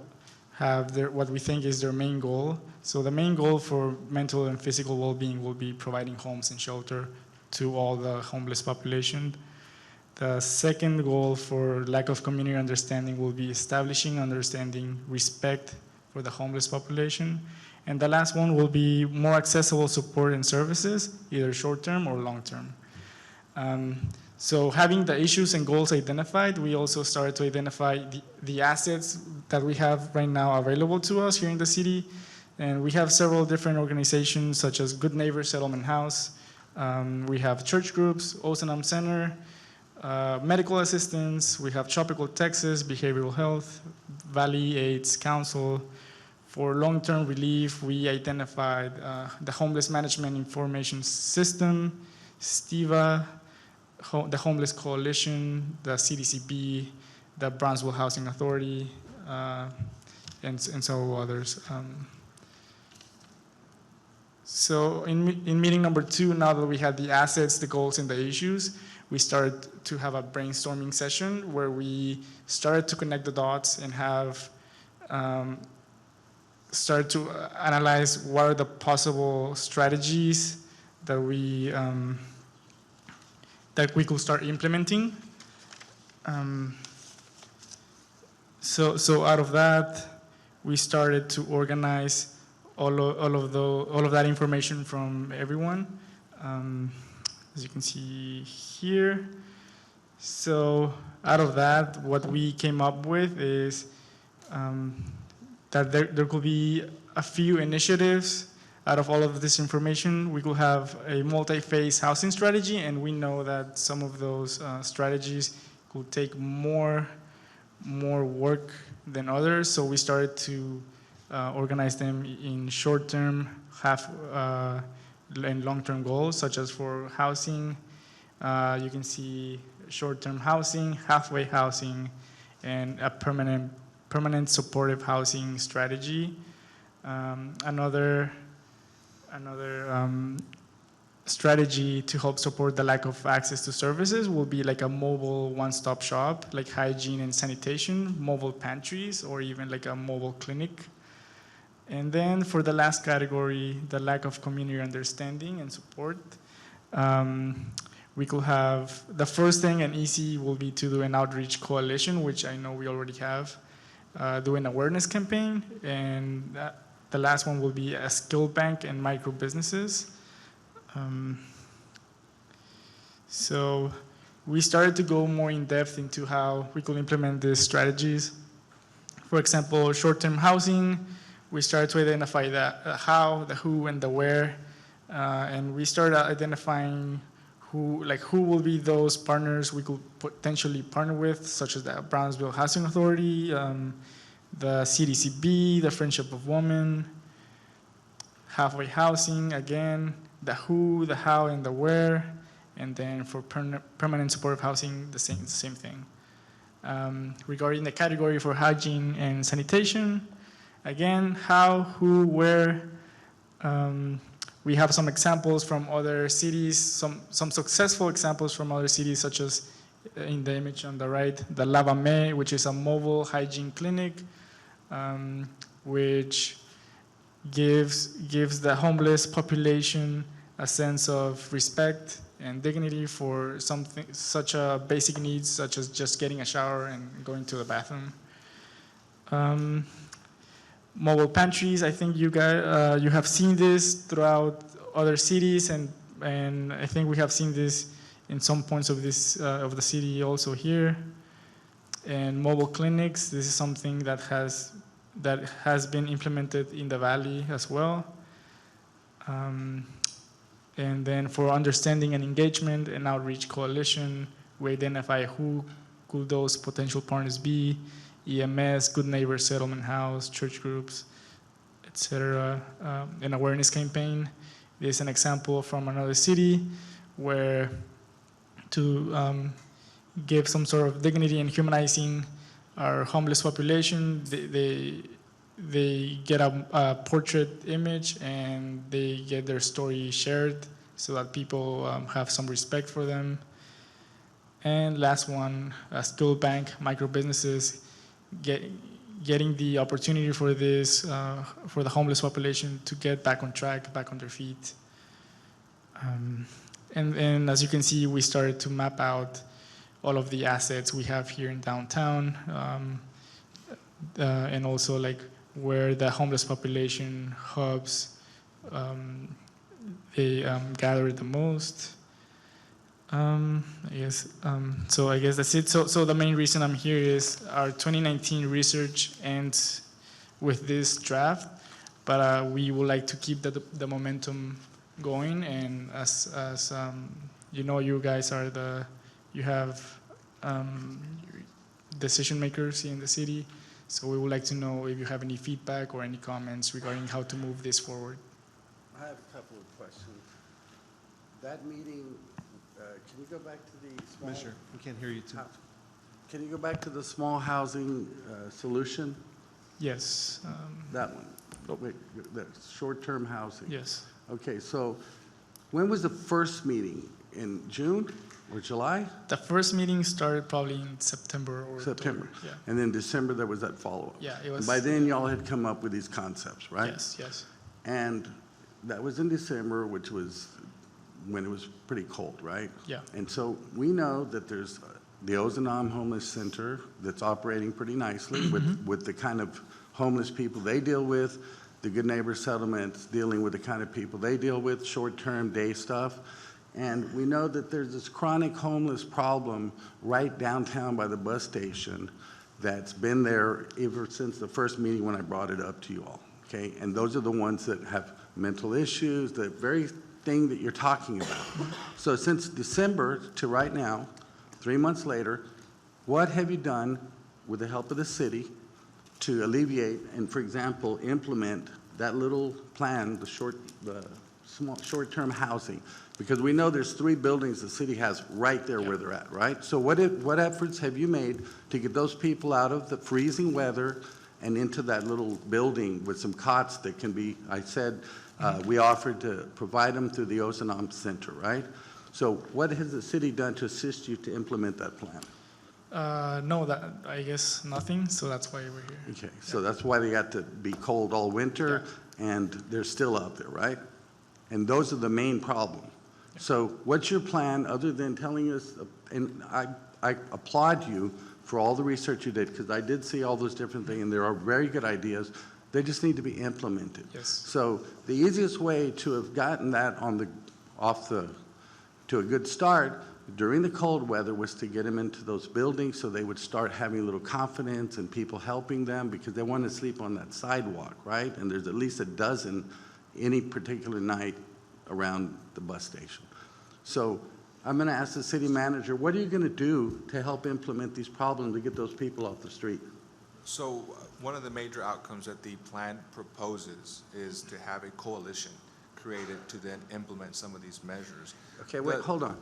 what we think is their main goal. So the main goal for mental and physical well-being will be providing homes and shelter to all the homeless population. The second goal for lack of community understanding will be establishing understanding, respect for the homeless population. And the last one will be more accessible support and services, either short-term or long-term. So having the issues and goals identified, we also started to identify the assets that we have right now available to us here in the city. And we have several different organizations such as Good Neighbor Settlement House. We have church groups, Ozanam Center, medical assistance. We have Tropical Texas, Behavioral Health, Valley AIDS Council. For long-term relief, we identified the Homeless Management Information System, STIVA, the Homeless Coalition, the CDCB, the Brownsville Housing Authority, and several others. So in meeting number 2, now that we had the assets, the goals, and the issues, we started to have a brainstorming session where we started to connect the dots and have started to analyze what are the possible strategies that we could start implementing. So out of that, we started to organize all of that information from everyone, as you can see here. So out of that, what we came up with is that there could be a few initiatives. Out of all of this information, we could have a multi-phase housing strategy, and we know that some of those strategies could take more work than others. So we started to organize them in short-term, and long-term goals, such as for housing. You can see short-term housing, halfway housing, and a permanent supportive housing strategy. Another strategy to help support the lack of access to services will be like a mobile one-stop shop, like hygiene and sanitation, mobile pantries, or even like a mobile clinic. And then for the last category, the lack of community understanding and support, we could have, the first thing and easy will be to do an outreach coalition, which I know we already have, do an awareness campaign, and the last one will be a skill bank and micro businesses. So we started to go more in depth into how we could implement these strategies. For example, short-term housing, we started to identify the how, the who, and the where, and we started identifying who will be those partners we could potentially partner with, such as the Brownsville Housing Authority, the CDCB, the Friendship of Women, halfway housing, again, the who, the how, and the where, and then for permanent supportive housing, the same thing. Regarding the category for hygiene and sanitation, again, how, who, where. We have some examples from other cities, some successful examples from other cities, such as in the image on the right, the Lavame, which is a mobile hygiene clinic, which gives the homeless population a sense of respect and dignity for something such a basic needs, such as just getting a shower and going to the bathroom. Mobile pantries, I think you guys you have seen this throughout other cities, and I think we have seen this in some points of this of the city also here. And mobile clinics, this is something that has been implemented in the valley as well. And then for understanding and engagement and outreach coalition, we identify who could those potential partners be: EMS, Good Neighbor Settlement House, church groups, etc. An awareness campaign. This is an example from another city where to give some sort of dignity and humanizing our homeless population, they get a portrait image and they get their story shared so that people have some respect for them. And last one, a skill bank, micro businesses, getting the opportunity for this, for the homeless population to get back on track, back on their feet. And as you can see, we started to map out all of the assets we have here in downtown, and also like where the homeless population hubs, they gather the most. So I guess that's it. So the main reason I'm here is our 2019 research ends with this draft, but we would like to keep the momentum going. And as you know, you guys are you have decision makers in the city. So we would like to know if you have any feedback or any comments regarding how to move this forward. I have a couple of questions. That meeting, can you go back to the small? Commissioner, we can't hear you too. Can you go back to the small housing solution? Yes. That one. Wait, the short-term housing. Yes. Okay, so when was the first meeting? In June or July? The first meeting started probably in September or September. October. Yeah. And then December, there was that follow-up. Yeah, it was. And by then, y'all had come up with these concepts, right? Yes, yes. And that was in December, which was when it was pretty cold, right? Yeah. And so we know that there's the Ozanam Homeless Center that's operating pretty nicely with the kind of homeless people they deal with, the Good Neighbor Settlements dealing with the kind of people they deal with, short-term day stuff. And we know that there's this chronic homeless problem right downtown by the bus station that's been there ever since the first meeting when I brought it up to you all, okay? And those are the ones that have mental issues, the very thing that you're talking about. So since December to right now, 3 months later, what have you done with the help of the city to alleviate and, for example, implement that little plan, the short-term housing? Because we know there's 3 buildings the city has right there where they're at, right? So what efforts have you made to get those people out of the freezing weather and into that little building with some cots that can be, I said, we offered to provide them through the Ozanam Center, right? So what has the city done to assist you to implement that plan? No, that, I guess nothing, so that's why we're here. Okay, so that's why they got to be cold all winter, and they're still out there, right? And those are the main problem. So what's your plan, other than telling us, and I applaud you for all the research you did, because I did see all those different things, and there are very good ideas. They just need to be implemented. Yes. So the easiest way to have gotten that to a good start during the cold weather was to get them into those buildings so they would start having a little confidence and people helping them, because they want to sleep on that sidewalk, right? And there's at least a dozen any particular night around the bus station. So I'm going to ask the city manager, what are you going to do to help implement these problems to get those people off the street? So one of the major outcomes that the plan proposes is to have a coalition created to then implement some of these measures. Okay, wait, hold on.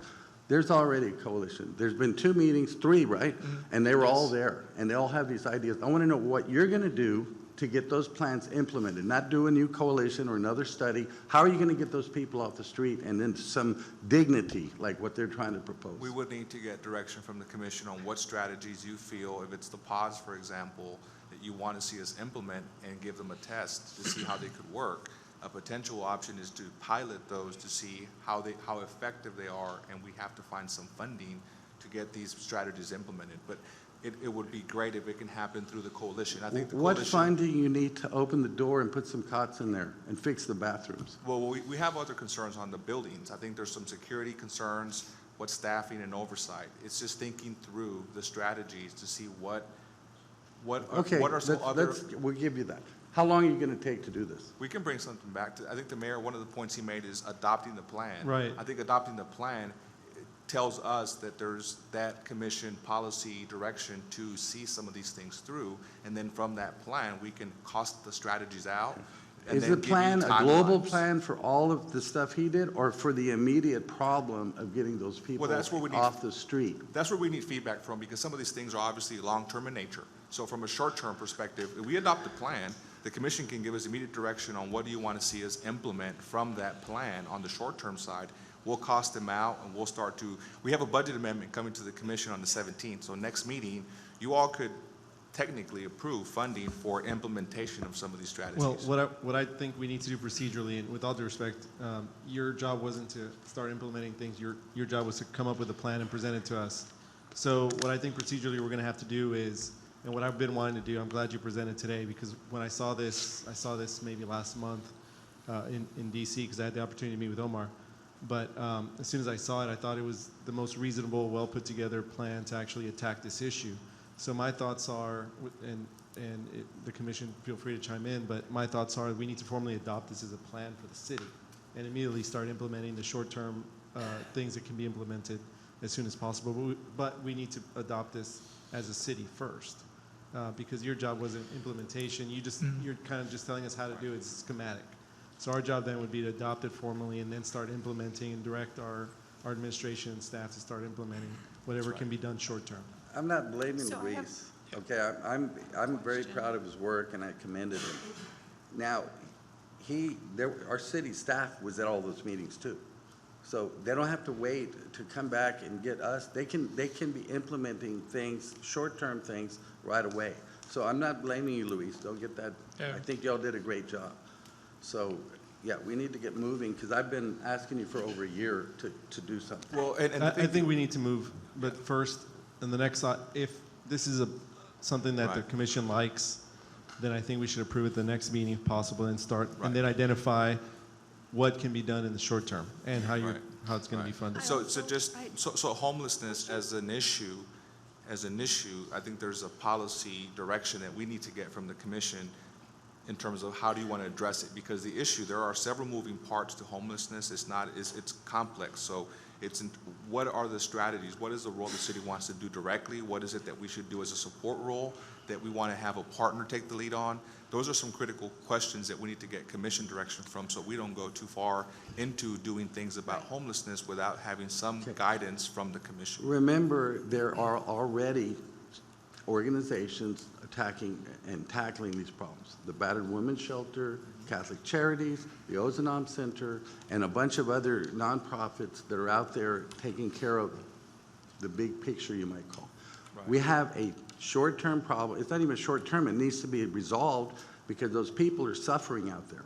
There's already a coalition. There's been 2 meetings, 3, right? And they were all there, and they all have these ideas. I want to know what you're going to do to get those plans implemented, not do a new coalition or another study. How are you going to get those people off the street and into some dignity like what they're trying to propose? We would need to get direction from the commission on what strategies you feel, if it's the pods, for example, that you want to see us implement and give them a test to see how they could work. A potential option is to pilot those to see how effective they are, and we have to find some funding to get these strategies implemented. But it would be great if it can happen through the coalition. I think the what coalition. funding you need to open the door and put some cots in there and fix the bathrooms? Well, we have other concerns on the buildings. I think there's some security concerns, what staffing and oversight. It's just thinking through the strategies to see what are some other. We'll give you that. How long are you going to take to do this? We can bring something back to, I think the mayor, one of the points he made is adopting the plan. Right. I think adopting the plan tells us that there's that commission policy direction to see some of these things through, and then from that plan, we can cost the strategies out. And Is then the give you plan a global timelines. plan for all of the stuff he did, or for the immediate problem of getting those people that's where we need- off the street? That's where we need feedback from, because some of these things are obviously long-term in nature. So from a short-term perspective, if we adopt the plan, the commission can give us immediate direction on what do you want to see us implement from that plan on the short-term side. We'll cost them out, and we'll start to, we have a budget amendment coming to the commission on the 17th. So next meeting, you all could technically approve funding for implementation of some of these strategies. Well, what I think we need to do procedurally, and with all due respect, your job wasn't to start implementing things. Your job was to come up with a plan and present it to us. So what I think procedurally we're going to have to do is, and what I've been wanting to do, I'm glad you presented today, because when I saw this maybe last month in DC, because I had the opportunity to meet with Omar. But as soon as I saw it, I thought it was the most reasonable, well put together plan to actually attack this issue. So my thoughts are, the commission, feel free to chime in, but my thoughts are we need to formally adopt this as a plan for the city and immediately start implementing the short-term things that can be implemented as soon as possible. But we need to adopt this as a city first, because your job wasn't implementation. You're kind of just telling us how to do it. It's schematic. So our job then would be to adopt it formally and then start implementing and direct our administration and staff to start implementing whatever can be done short-term. I'm not blaming So I have- Luis. Okay, I'm very proud of his work, and I commended him. Now, our city staff was at all those meetings too. So they don't have to wait to come back and get us. They can be implementing things, short-term things, right away. So I'm not blaming you, Luis. Don't get that. Yeah. I think y'all did a great job. So, yeah, we need to get moving, because I've been asking you for over a year to do something. Well, and I think we need to move, but first, in the next, if this is something that the Right. commission likes, then I think we should approve it the next meeting if possible and start, Right. and then identify what can be done in the short term and how Right. how it's going to be funded. So homelessness as an issue, I think there's a policy direction that we need to get from the commission in terms of how do you want to address it, because the issue, there are several moving parts to homelessness. It's complex. So what are the strategies? What is the role the city wants to do directly? What is it that we should do as a support role that we want to have a partner take the lead on? Those are some critical questions that we need to get commission direction from, so we don't go too far into doing things about homelessness without having some guidance from the commission. Remember, there are already organizations attacking and tackling these problems. The Battered Women's Shelter, Catholic Charities, the Ozanam Center, and a bunch of other nonprofits that are out there taking care of the big picture, you might call. We have a short-term problem. It's not even short-term. It needs to be resolved because those people are suffering out there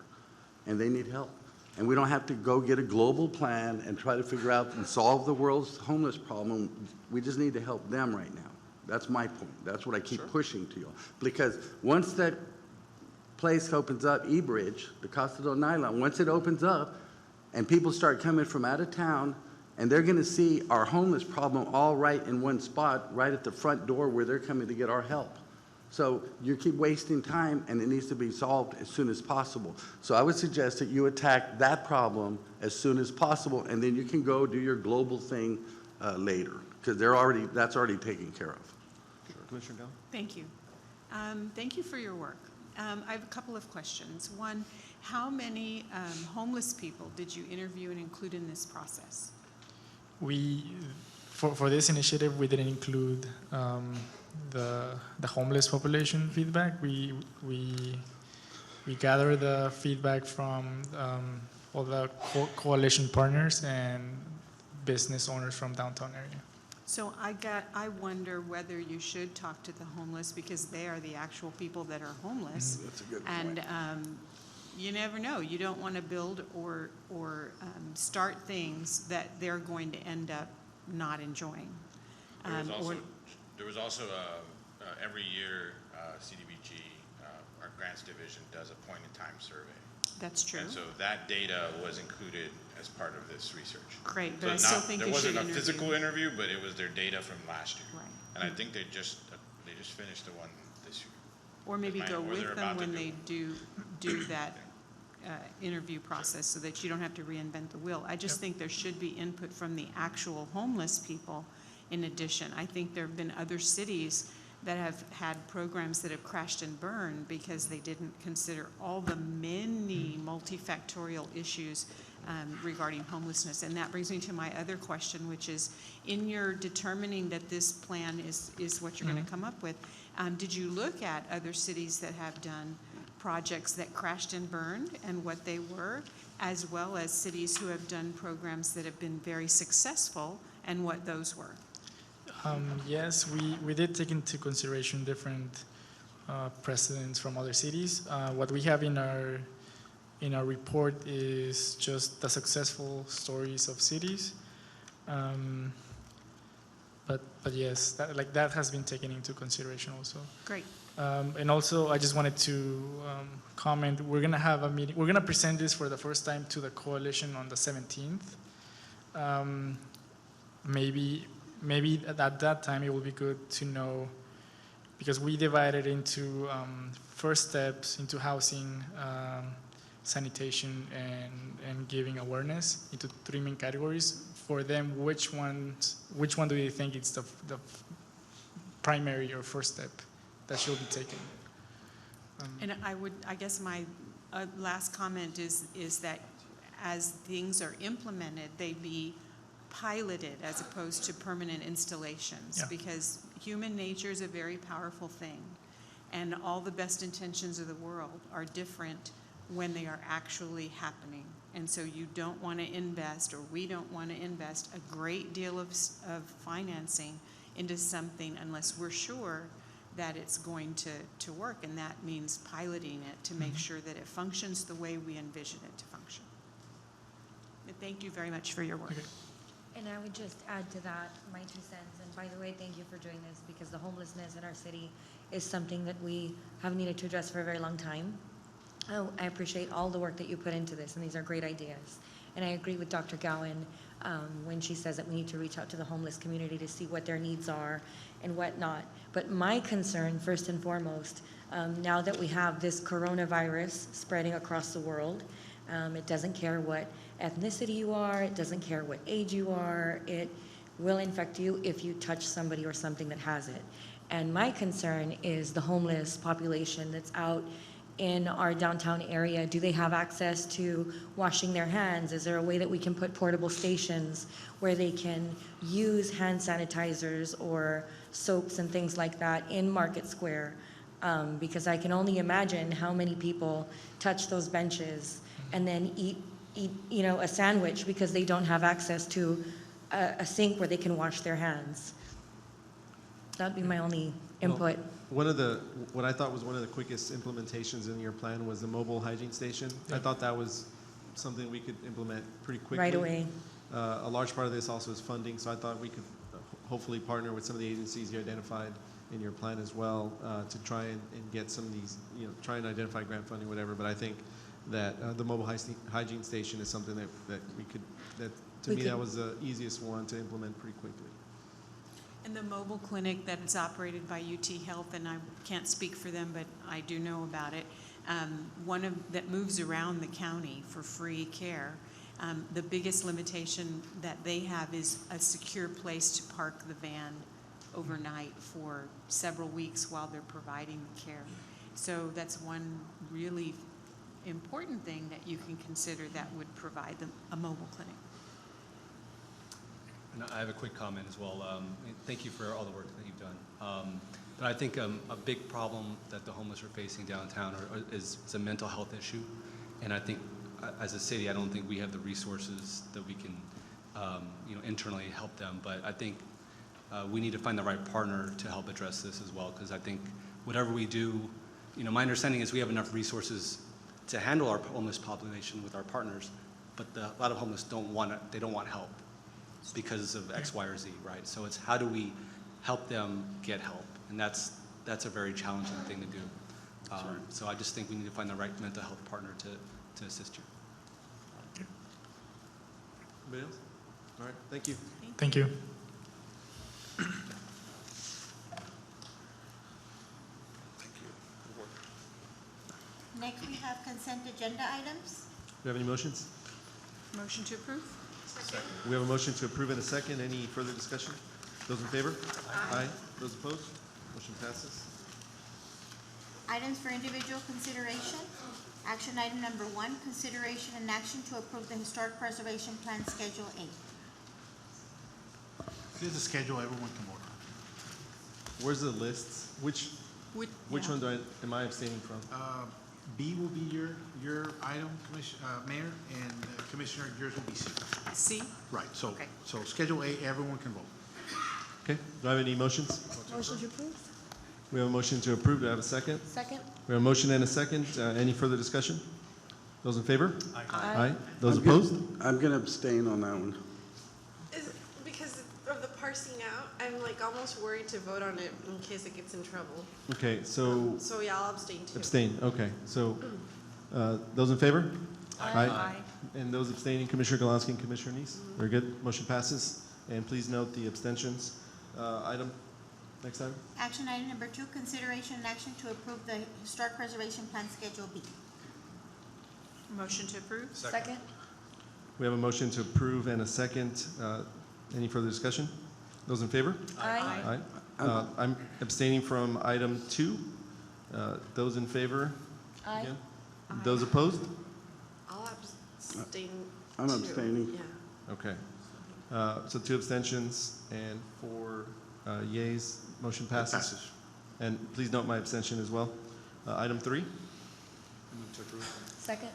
and they need help. And we don't have to go get a global plan and try to figure out and solve the world's homeless problem. We just need to help them right now. That's my point. That's what I keep pushing to you. Because once that place opens up, E-Bridge, the Costa del Nylon, once it opens up and people start coming from out of town, and they're going to see our homeless problem all right in one spot, right at the front door where they're coming to get our help. So you keep wasting time, and it needs to be solved as soon as possible. So I would suggest that you attack that problem as soon as possible, and then you can go do your global thing later, because that's already taken care of. Commissioner Dell? Thank you. Thank you for your work. I have a couple of questions. One, how many homeless people did you interview and include in this process? For this initiative, we didn't include the homeless population feedback. We gather the feedback from all the coalition partners and business owners from downtown area. So I wonder whether you should talk to the homeless, because they are the actual people that are homeless. That's a good point. And you never know. You don't want to build or start things that they're going to end up not enjoying. There was also every year CDBG, our grants division, does a point-in-time survey. That's true. And so that data was included as part of this research. Great, but So I still think there you should wasn't a interview. physical interview, but it was their data from last year. Right. And I think they just finished the one this year. Or maybe Or go they're with them about to when do they do that interview process, so that you don't have to reinvent the wheel. I just think there should be input from the actual homeless people in addition. I think there have been other cities that have had programs that have crashed and burned because they didn't consider all the many multifactorial issues regarding homelessness. And that brings me to my other question, which is, in your determining that this plan is what you're going to come up with, did you look at other cities that have done projects that crashed and burned and what they were, as well as cities who have done programs that have been very successful and what those were? Yes, we did take into consideration different precedents from other cities. What we have in our report is just the successful stories of cities. But yes, that has been taken into consideration also. Great. And also, I just wanted to comment, we're going to have a meeting, we're going to present this for the first time to the coalition on the 17th. Maybe at that time it will be good to know, because we divided into first steps into housing, sanitation, and giving awareness into 3 main categories. For them, which one do you think is the primary or first step that should be taken? And I guess my last comment is that as things are implemented, they be piloted as opposed to permanent installations, because human nature is a very powerful thing, and all the best intentions of the world are different when they are actually happening. And so you don't want to invest, or we don't want to invest a great deal of financing into something unless we're sure that it's going to work, and that means piloting it to make sure that it functions the way we envision it to function. But thank you very much for your work. Okay. And I would just add to that my 2 cents. And by the way, thank you for doing this, because the homelessness in our city is something that we have needed to address for a very long time. Oh, I appreciate all the work that you put into this, and these are great ideas. And I agree with Dr. Gowan when she says that we need to reach out to the homeless community to see what their needs are and whatnot. But my concern, first and foremost, now that we have this coronavirus spreading across the world, it doesn't care what ethnicity you are, it doesn't care what age you are, it will infect you if you touch somebody or something that has it. And my concern is the homeless population that's out in our downtown area. Do they have access to washing their hands? Is there a way that we can put portable stations where they can use hand sanitizers or soaps and things like that in Market Square? Because I can only imagine how many people touch those benches and then eat a sandwich because they don't have access to a sink where they can wash their hands. That'd be my only input. What I thought was one of the quickest implementations in your plan was the mobile hygiene station. I thought that was something we could implement pretty quickly. Right away. A large part of this also is funding, so I thought we could hopefully partner with some of the agencies you identified in your plan as well, to try and get some of these, try and identify grant funding, whatever. But I think that the mobile hygiene station is something that we could, that was the easiest one to implement pretty quickly. And the mobile clinic that is operated by UT Health, and I can't speak for them, but I do know about it, that moves around the county for free care. The biggest limitation that they have is a secure place to park the van overnight for several weeks while they're providing the care. So that's one really important thing that you can consider that would provide them a mobile clinic. And I have a quick comment as well. Thank you for all the work that you've done. But I think a big problem that the homeless are facing downtown is a mental health issue. And I think as a city, I don't think we have the resources that we can internally help them. But I think we need to find the right partner to help address this as well. Because I think whatever we do, my understanding is we have enough resources to handle our homeless population with our partners. But a lot of homeless don't want help because of X, Y, or Z, right? So it's how do we help them get help? And that's a very challenging thing to do. So I just think we need to find the right mental health partner to assist you. Anybody else? All right, thank you. Thank you. Next, we have consent agenda items. Do you have any motions? Motion to approve? We have a motion to approve in a second. Any further discussion? Those in favor? Aye. Those opposed? Motion passes. Items for individual consideration. Action item number 1, consideration and action to approve the Historic Preservation Plan Schedule A. This is a schedule everyone can vote on. Where's the lists? Which one am I abstaining from? B will be your item, Mayor, and Commissioner, yours will be C. C? Right, so, Okay. so Schedule A, everyone can vote. Okay, do I have any motions? Motion to approve? We have a motion to approve. Do I have a second? Second? We have a motion and a second. Any further discussion? Those in favor? Aye. Those opposed? I'm going to abstain on that one. Because of the parsing out, I'm like almost worried to vote on it in case it gets in trouble. Okay, so So yeah, I'll abstain too. abstain. Okay, so those in favor? Aye. And those abstaining, Commissioner Galowski and Commissioner Neese? Very good. Motion passes. And please note the abstentions. Next item. Action item number 2, consideration and action to approve the Historic Preservation Plan Schedule B. Motion to approve? Second? We have a motion to approve and a second. Any further discussion? Those in favor? Aye. Aye. I'm abstaining from item 2. Those in favor? Aye. Again? Those opposed? I'll abstain I'm too. abstaining. Yeah. Okay. So 2 abstentions and 4 yays. Motion passes. Passes. And please note my abstention as well. Item 3. Move to approve. Second?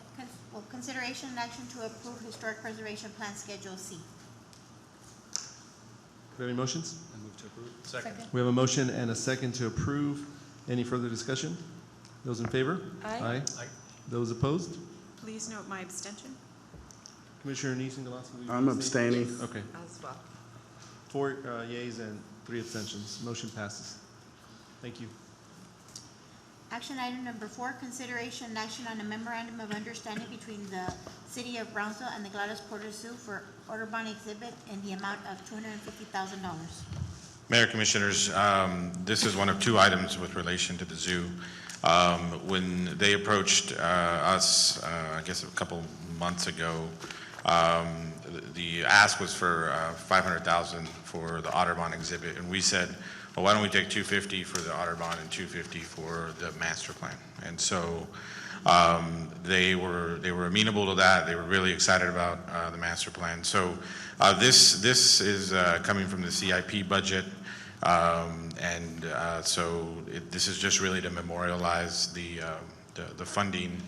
Consideration and action to approve Historic Preservation Plan Schedule C. Do we have any motions? I move to approve. Second? We have a motion and a second to approve. Any further discussion? Those in favor? Aye. Aye. Those opposed? Please note my abstention. Commissioner Neese and Galowski? will you I'm abstain? abstaining. Okay. As well. 4 yays and 3 abstentions. Motion passes. Thank you. Action item number 4, consideration and action on a memorandum of understanding between the City of Brownsville and the Gladys Porter Zoo for Audubon exhibit in the amount of $250,000. Mayor, Commissioners, this is one of 2 items with relation to the zoo. When they approached us, I guess a couple months ago, the ask was for $500,000 for the Audubon exhibit, and we said, well, why don't we take $250 for the Audubon and $250 for the master plan? And so they were amenable to that. They were really excited about the master plan. So this is coming from the CIP budget, and so this is just really to memorialize the funding.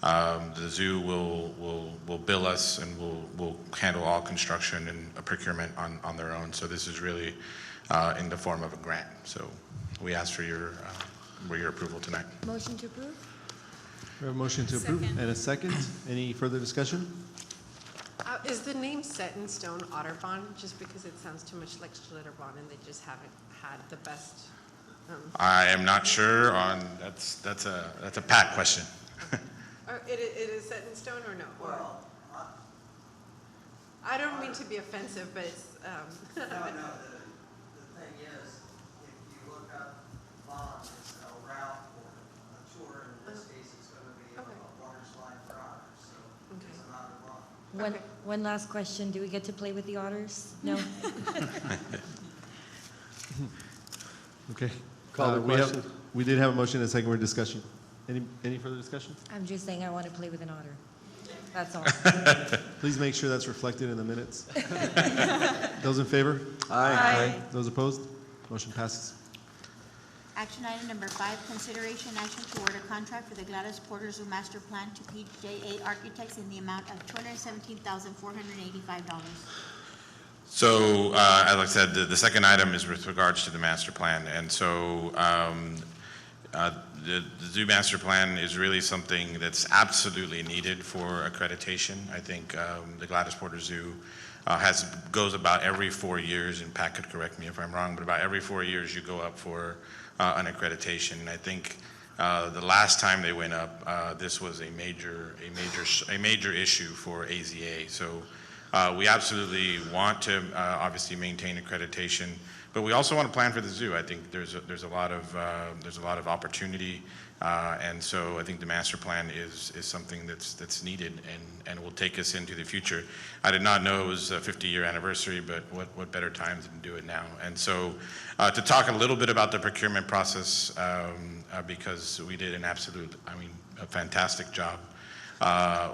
The zoo will bill us, and will handle all construction and procurement on their own. So this is really in the form of a grant. So we ask for your approval tonight. Motion to approve? We have a motion to approve Second. and a second. Any further discussion? Is the name Set in Stone Otterbond, just because it sounds too much like Schlitterbahn and they just haven't had the best? I am not sure on, that's a Pat question. It is set in stone or no? Well, I don't mean to be offensive, but it's. No, the thing is, if you look up Vaughn, it's a route or a tour, in this case, it's gonna be a water slide for otters, so it's an otter Vaughn. One last question. Do we get to play with the otters? No? Okay. Call the question. We did have a motion and a second. We're discussion. Any further discussion? I'm just saying I want to play with an otter. That's all. Please make sure that's reflected in the minutes. Those in favor? Aye. Those opposed? Motion passes. Action item number 5, consideration action to award a contract for the Gladys Porter Zoo Master Plan to PJA Architects in the amount of $217,485. So, as I said, the second item is with regards to the master plan. And so the Zoo Master Plan is really something that's absolutely needed for accreditation. I think the Gladys Porter Zoo goes about every 4 years, and Pat could correct me if I'm wrong, but about every 4 years you go up for an accreditation. And I think the last time they went up, this was a major issue for AZA. So we absolutely want to obviously maintain accreditation, but we also want to plan for the zoo. I think there's a lot of opportunity, and so I think the master plan is something that's needed and will take us into the future. I did not know it was a 50-year anniversary, but what better time than to do it now? And so to talk a little bit about the procurement process, because we did a fantastic job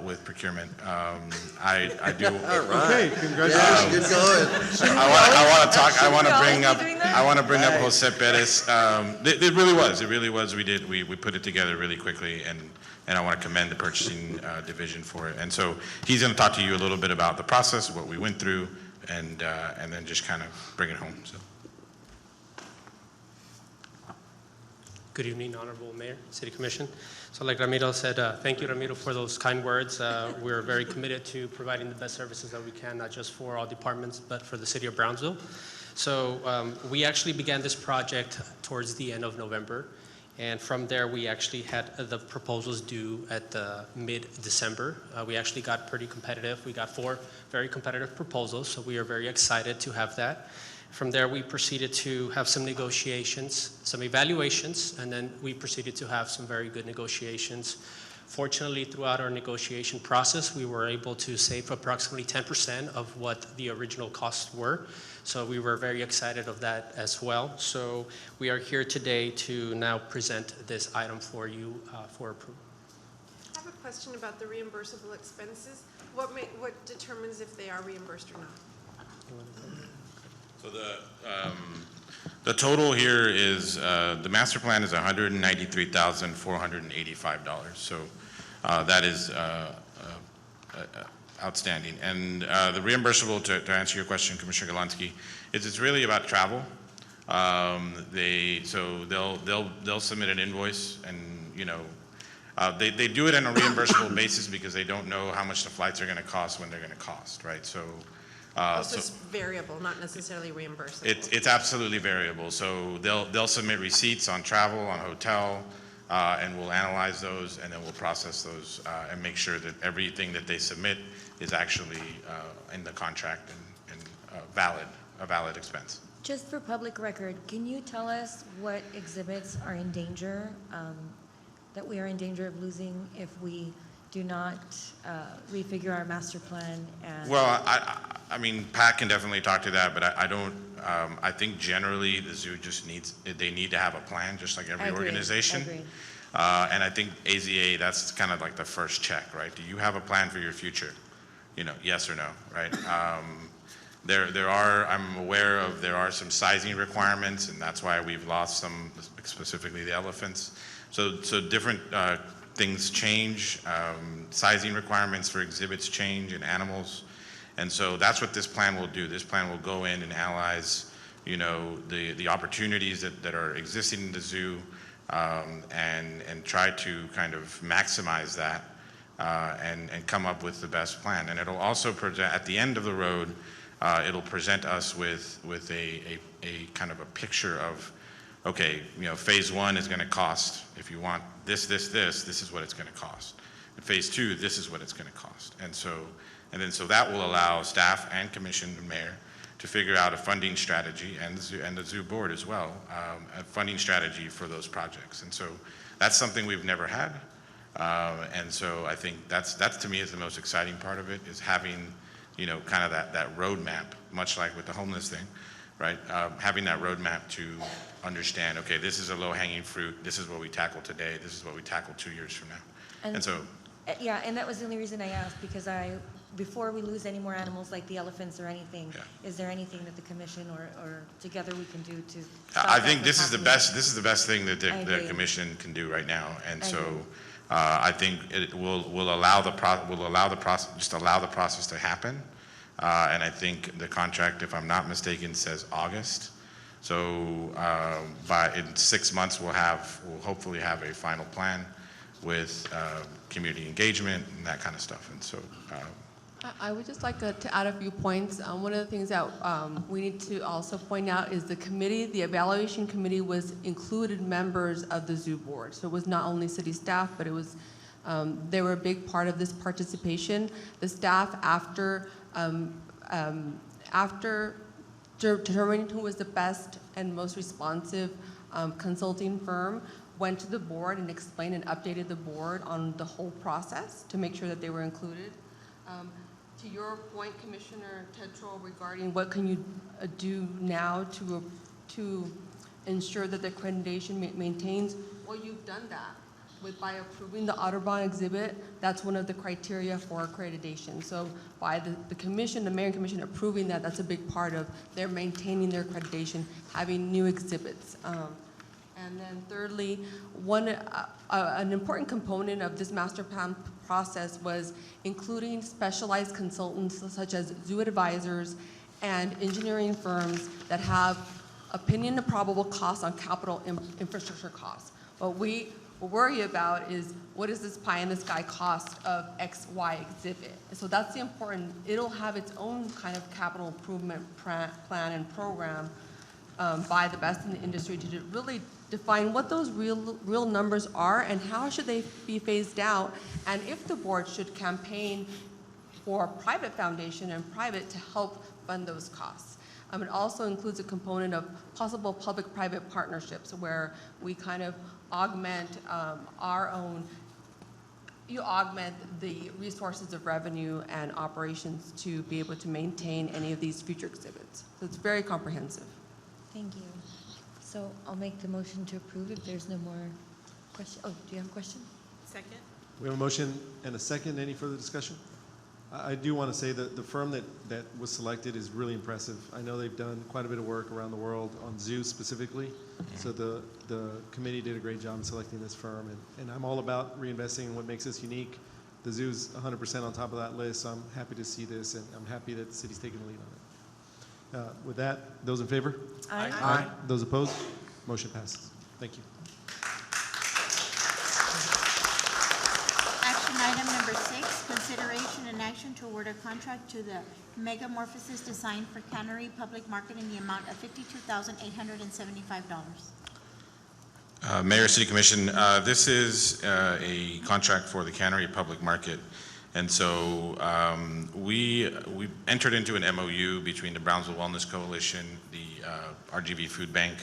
with procurement. I do. All right. Okay, congratulations. Yeah, good going. I want to bring up Jose Perez. It really was. We put it together really quickly, and I want to commend the purchasing division for it. And so he's going to talk to you a little bit about the process, what we went through, and then just kind of bring it home. So. Good evening, Honorable Mayor, City Commission. So like Ramiro said, thank you, Ramiro, for those kind words. We're very committed to providing the best services that we can, not just for all departments, but for the city of Brownsville. So we actually began this project towards the end of November. And from there, we actually had the proposals due at mid-December. We actually got pretty competitive. We got 4 very competitive proposals, so we are very excited to have that. From there, we proceeded to have some negotiations, some evaluations, and then we proceeded to have some very good negotiations. Fortunately, throughout our negotiation process, we were able to save approximately 10% of what the original costs were. So we were very excited of that as well. So we are here today to now present this item for you for approval. I have a question about the reimbursable expenses. What determines if they are reimbursed or not? So the total here is, the master plan is $193,485. So that is outstanding. And the reimbursable, to answer your question, Commissioner Galansky, is it's really about travel. They'll submit an invoice, and they do it on a reimbursable basis because they don't know how much the flights are going to cost when they're going to cost, right? So. So it's variable, not necessarily reimbursable. It's absolutely variable. So they'll submit receipts on travel, on hotel, and we'll analyze those, and then we'll process those and make sure that everything that they submit is actually in the contract and a valid expense. Just for public record, can you tell us what exhibits are in danger, that we are in danger of losing if we do not refigure our master plan? Well, I mean, Pat can definitely talk to that, but I don't, I think generally the zoo just they need to have a plan, just like every organization. I agree. And I think AZA, that's kind of like the first check, right? Do you have a plan for your future? Yes or no, right? I'm aware there are some sizing requirements, and that's why we've lost some, specifically the elephants. So different things change, sizing requirements for exhibits change in animals. And so that's what this plan will do. This plan will go in and analyze you know, the opportunities that are existing in the zoo, and try to kind of maximize that, and come up with the best plan. And it'll also present, at the end of the road, it'll present us with a kind of a picture of, okay, you know, phase 1 is going to cost, if you want this is what it's going to cost. And phase 2, this is what it's going to cost. And so that will allow staff and commission and mayor to figure out a funding strategy, and the zoo board as well, a funding strategy for those projects. And so that's something we've never had. And so I think that's to me is the most exciting part of it, is having, you know, kind of that roadmap, much like with the homeless thing, right? Having that roadmap to understand, okay, this is a low-hanging fruit, this is what we tackle today, this is what we tackle 2 years from now. And so, Yeah, and that was the only reason I asked, because before we lose any more animals like the elephants or anything, is there anything that the commission or together we can do to stop I that think from this is the happening? best thing that I the agree. commission can do right now. And I so agree. I think it will allow the process to happen. And I think the contract, if I'm not mistaken, says August. So in 6 months, we'll hopefully have a final plan with community engagement and that kind of stuff. And so I would just like to add a few points. One of the things that we need to also point out is the evaluation committee included members of the zoo board. So it was not only city staff, but it was, they were a big part of this participation. The staff, after determining who was the best and most responsive consulting firm, went to the board and explained and updated the board on the whole process to make sure that they were included. To your point, Commissioner Tetral, regarding what can you do now to ensure that the accreditation maintains, well, you've done that. By approving the Audubon exhibit, that's one of the criteria for accreditation. So by the commission, the mayor and commission approving that, that's a big part of their maintaining their accreditation, having new exhibits. And then thirdly, an important component of this master plan process was including specialized consultants such as zoo advisors and engineering firms that have opinion of probable costs on capital infrastructure costs. What we worry about is, what is this pie in the sky cost of XY exhibit? And so that's the important, it'll have its own kind of capital improvement plan and program by the best in the industry to really define what those real numbers are and how should they be phased out, and if the board should campaign for private foundation and private to help fund those costs. It also includes a component of possible public-private partnerships where we kind of augment augment the resources of revenue and operations to be able to maintain any of these future exhibits. So it's very comprehensive. Thank you. So I'll make the motion to approve if there's no more question. Oh, do you have a question? Second? We have a motion and a second. Any further discussion? I do want to say that the firm that was selected is really impressive. I know they've done quite a bit of work around the world on zoos specifically. So the committee did a great job in selecting this firm. And I'm all about reinvesting in what makes us unique. The zoo's 100% on top of that list, so I'm happy to see this, and I'm happy that the city's taking the lead on it. With that, those in favor? Aye. Aye. Those opposed? Motion passes. Thank you. Action item number 6, consideration and action to award a contract to the Megamorphosis Design for Cannery Public Market in the amount of $52,875. Mayor, City Commission, this is a contract for the Cannery Public Market. And so we entered into an MOU between the Brownsville Wellness Coalition, the RGB Food Bank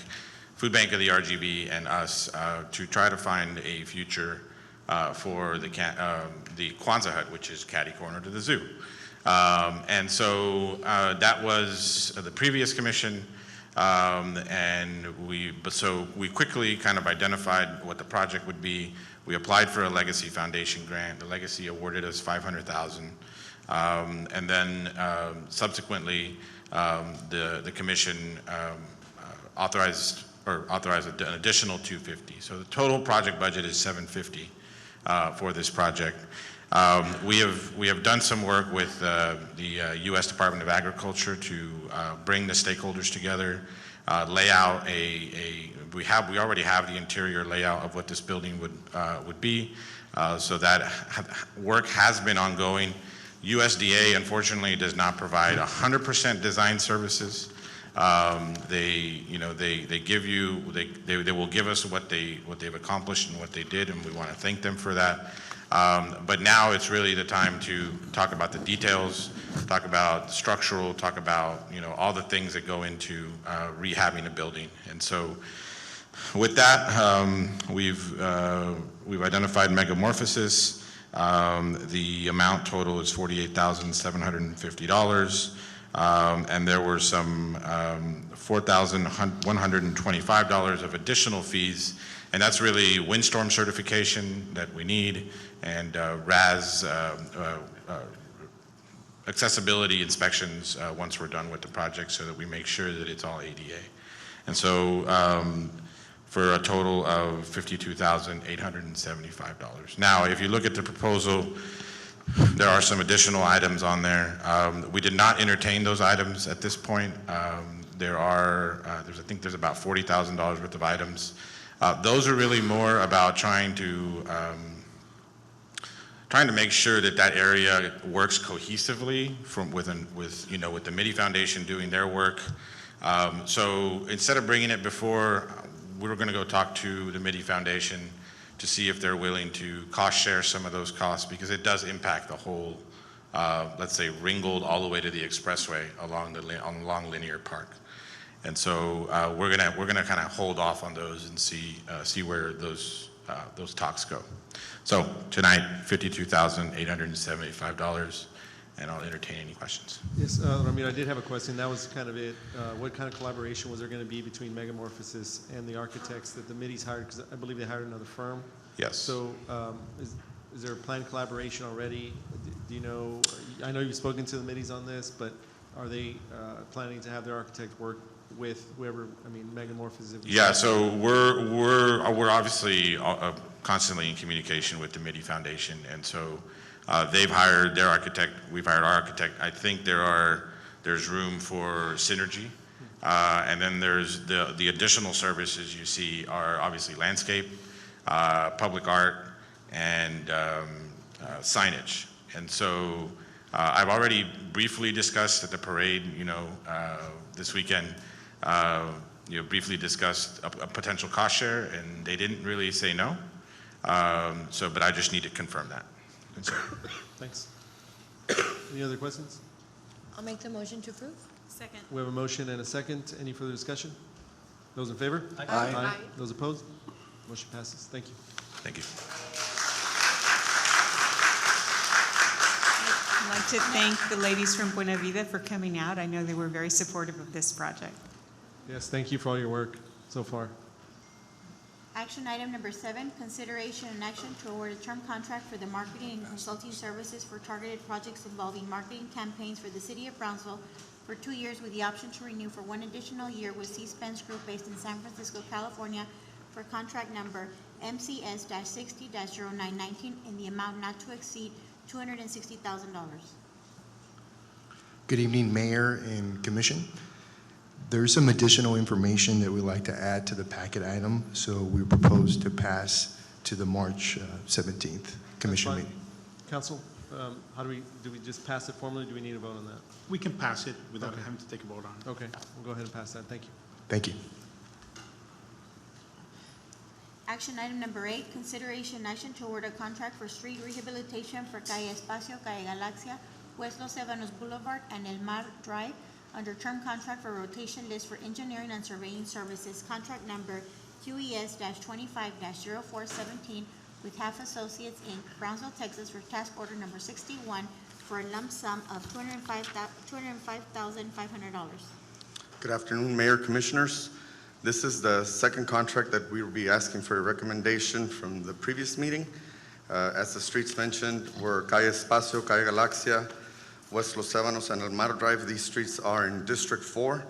of the RGB, and us to try to find a future for the Kwanzaa Hut, which is catty corner to the zoo. And so that was the previous commission. And we quickly kind of identified what the project would be. We applied for a Legacy Foundation grant. The Legacy awarded us $500,000. And then subsequently, the commission authorized an additional $250,000. So the total project budget is $750,000 for this project. We have done some work with the U.S. Department of Agriculture to bring the stakeholders together. lay out we already have the interior layout of what this building would be. So that work has been ongoing. USDA unfortunately does not provide 100% design services. They will give us what they've accomplished and what they did, and we want to thank them for that. But now it's really the time to talk about the details, talk about structural, talk about all the things that go into rehabbing a building. And so with that, we've identified megamorphosis. The amount total is $48,750. And there were some $4,125 of additional fees, and that's really windstorm certification that we need, and RAS accessibility inspections once we're done with the project, so that we make sure that it's all ADA. And so for a total of $52,875. Now, if you look at the proposal, there are some additional items on there. We did not entertain those items at this point. I think there's about $40,000 worth of items. Those are really more about trying to make sure that area works cohesively with the Mitty Foundation doing their work. So instead of bringing it before, we're going to go talk to the Mitty Foundation to see if they're willing to cost share some of those costs, because it does impact the whole, let's say, Ringgold all the way to the expressway along Linear Park. And so we're gonna kind of hold off on those and see where those talks go. So tonight, $52,875, and I'll entertain any questions. Yes, Ramiro, I did have a question. That was kind of it. What kind of collaboration was there going to be between Megamorphosis and the architects that the Middies hired? Because I believe they hired another firm. Yes. So is there a planned collaboration already? Do you know? I know you've spoken to the Middies on this, but are they planning to have their architect work with whoever? I mean, Megamorphosis. Yeah. So we're obviously constantly in communication with the Mitty Foundation, and so. They've hired their architect, we've hired our architect. I think there's room for synergy. And then there's the additional services you see are obviously landscape, public art, and signage. And so I've already briefly discussed at the parade, this weekend, briefly discussed a potential cost share, and they didn't really say no. But I just need to confirm that. Thanks. Any other questions? I'll make the motion to approve. Second. We have a motion and a second. Any further discussion? Those in favor? Aye. Aye. Those opposed? Motion passes. Thank you. Thank you. I'd like to thank the ladies from Buena Vida for coming out. I know they were very supportive of this project. Yes, thank you for all your work so far. Action item number 7, consideration and action to award a term contract for the marketing and consulting services for targeted projects involving marketing campaigns for the city of Brownsville for 2 years with the option to renew for 1 additional year with C. Spence Group based in San Francisco, California for contract number MCS-60-0919 in the amount not to exceed $260,000. Good evening, Mayor and Commission. There's some additional information that we'd like to add to the packet item, so we propose to pass to the March 17th Commission meeting. Council, how do we just pass it formally? Do we need a vote on that? We can pass it without having to take a vote on it. Okay, we'll go ahead and pass that. Thank you. Thank you. Action item number 8, consideration and action to award a contract for street rehabilitation for Calle Espacio, Calle Galaxia, West Los Ebanos Boulevard, and El Mar Drive under term contract for rotation list for engineering and surveying services, contract number QES-25-0417 with Half Associates, Inc., Brownsville, Texas, for task order number 61 for a lump sum of $205,500. Good afternoon, Mayor, Commissioners. This is the second contract that we will be asking for a recommendation from the previous meeting. As the streets mentioned, were Calle Espacio, Calle Galaxia, West Los Ebanos, and El Mar Drive. These streets are in District 4.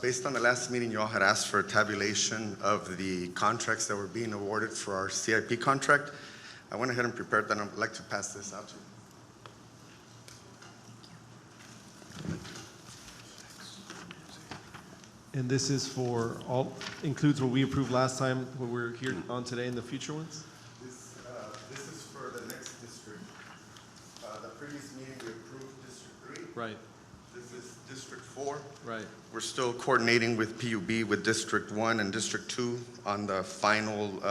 Based on the last meeting, you all had asked for a tabulation of the contracts that were being awarded for our CIP contract. I went ahead and prepared that, and I'd like to pass this out to you. And this is for all, includes what we approved last time, what we're here on today, and the future ones? This is for the next district. The previous meeting, we approved District 3. Right. This is District 4. Right. We're still coordinating with PUB, with District 1 and District 2 on the final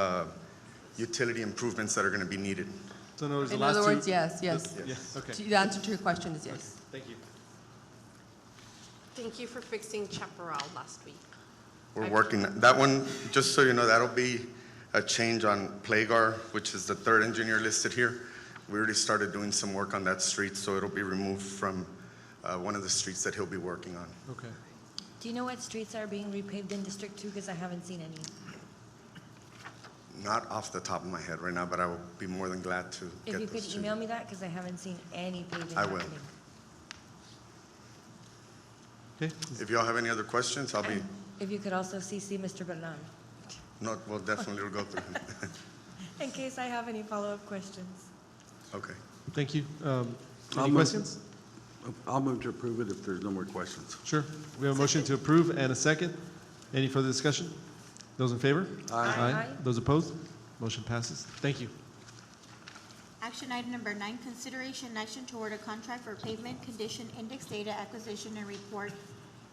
utility improvements that are going to be needed. So in other words, the In last other two- words, yes, yes. Yes, okay. The answer to your question is yes. Thank you. Thank you for fixing Chaparral last week. We're working, that one, just so you know, that'll be a change on Plagar, which is the third engineer listed here. We already started doing some work on that street, so it'll be removed from one of the streets that he'll be working on. Okay. Do you know what streets are being repaved in District 2? Because I haven't seen any. Not off the top of my head right now, but I will be more than glad to If get you those could to email me that, because I haven't seen any paving I will. happening. Okay. If y'all have any other questions, I'll be, And if you could also CC Mr. Bernal, no, well, definitely will go through him. in case I have any follow-up questions. Okay. Thank you. I'll Any move- questions? I'll move to approve it if there's no more questions. Sure. We have a motion to approve and a second. Any further discussion? Those in favor? Aye. Aye. Those opposed? Motion passes. Thank you. Action item number 9, consideration and action toward a contract for pavement condition index data acquisition and report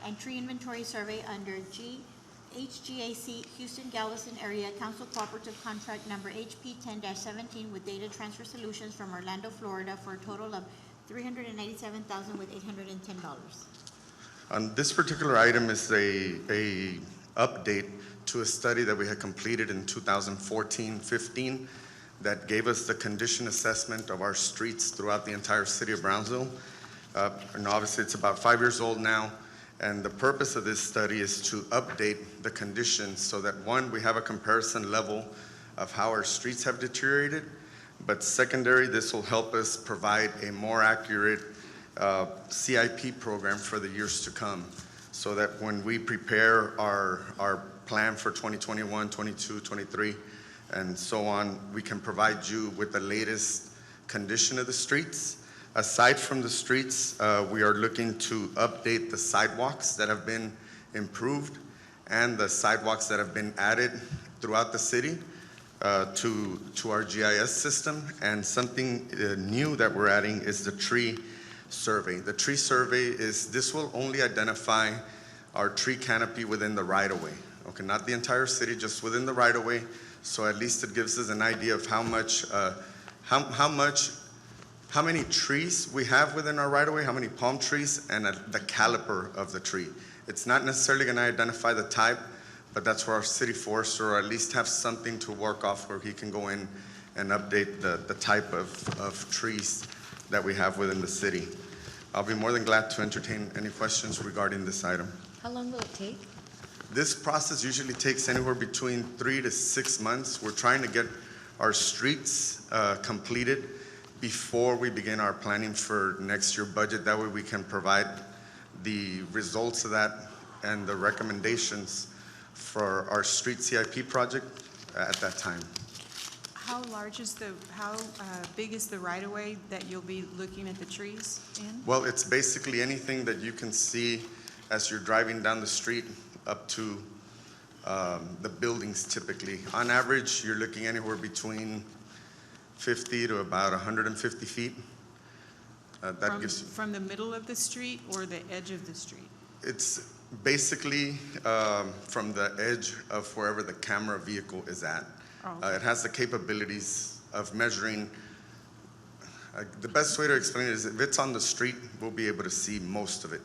and tree inventory survey under HGAC Houston Galveston Area Council Cooperative Contract Number HP 10-17 with Data Transfer Solutions from Orlando, Florida for a total of $397,810. This particular item is a update to a study that we had completed in 2014-15 that gave us the condition assessment of our streets throughout the entire city of Brownsville. And obviously, it's about 5 years old now. And the purpose of this study is to update the conditions so that, one, we have a comparison level of how our streets have deteriorated. But secondary, this will help us provide a more accurate CIP program for the years to come, so that when we prepare our plan for 2021, 22, 23, and so on, we can provide you with the latest condition of the streets. Aside from the streets, we are looking to update the sidewalks that have been improved and the sidewalks that have been added throughout the city to our GIS system. And something new that we're adding is the tree survey. The tree survey this will only identify our tree canopy within the right-of-way. Okay, not the entire city, just within the right-of-way. So at least it gives us an idea of how many trees we have within our right-of-way, how many palm trees, and the caliper of the tree. It's not necessarily going to identify the type, but that's where our city forester, or at least have something to work off where he can go in and update the type of trees that we have within the city. I'll be more than glad to entertain any questions regarding this item. How long will it take? This process usually takes anywhere between 3 to 6 months. We're trying to get our streets completed before we begin our planning for next year's budget. That way we can provide the results of that and the recommendations for our street CIP project at that time. How big is the right-of-way that you'll be looking at the trees in? Well, it's basically anything that you can see as you're driving down the street up to the buildings typically. On average, you're looking anywhere between 50 to about 150 feet. That gives you. From the middle of the street or the edge of the street? It's basically from the edge of wherever the camera vehicle is at. Oh. It has the capabilities of measuring. The best way to explain it is if it's on the street, we'll be able to see most of it.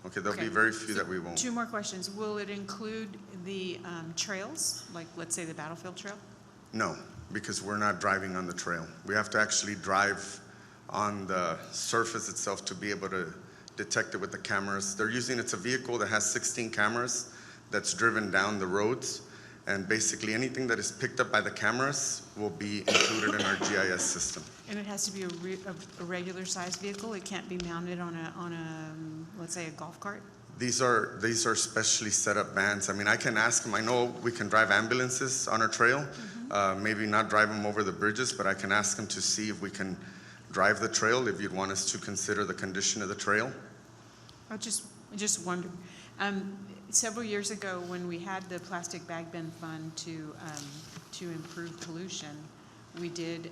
Okay, there'll be very few that we won't. 2 more questions. Will it include the trails, like let's say the Battlefield Trail? No, because we're not driving on the trail. We have to actually drive on the surface itself to be able to detect it with the cameras. It's a vehicle that has 16 cameras that's driven down the roads, and basically anything that is picked up by the cameras will be included in our GIS system. And it has to be a regular sized vehicle? It can't be mounted on a let's say a golf cart? These are specially set up vans. I mean, I can ask them. I know we can drive ambulances on our trail, maybe not drive them over the bridges, but I can ask them to see if we can drive the trail, if you'd want us to consider the condition of the trail. I just wonder. several years ago, when we had the plastic bag bin fund to improve pollution, we did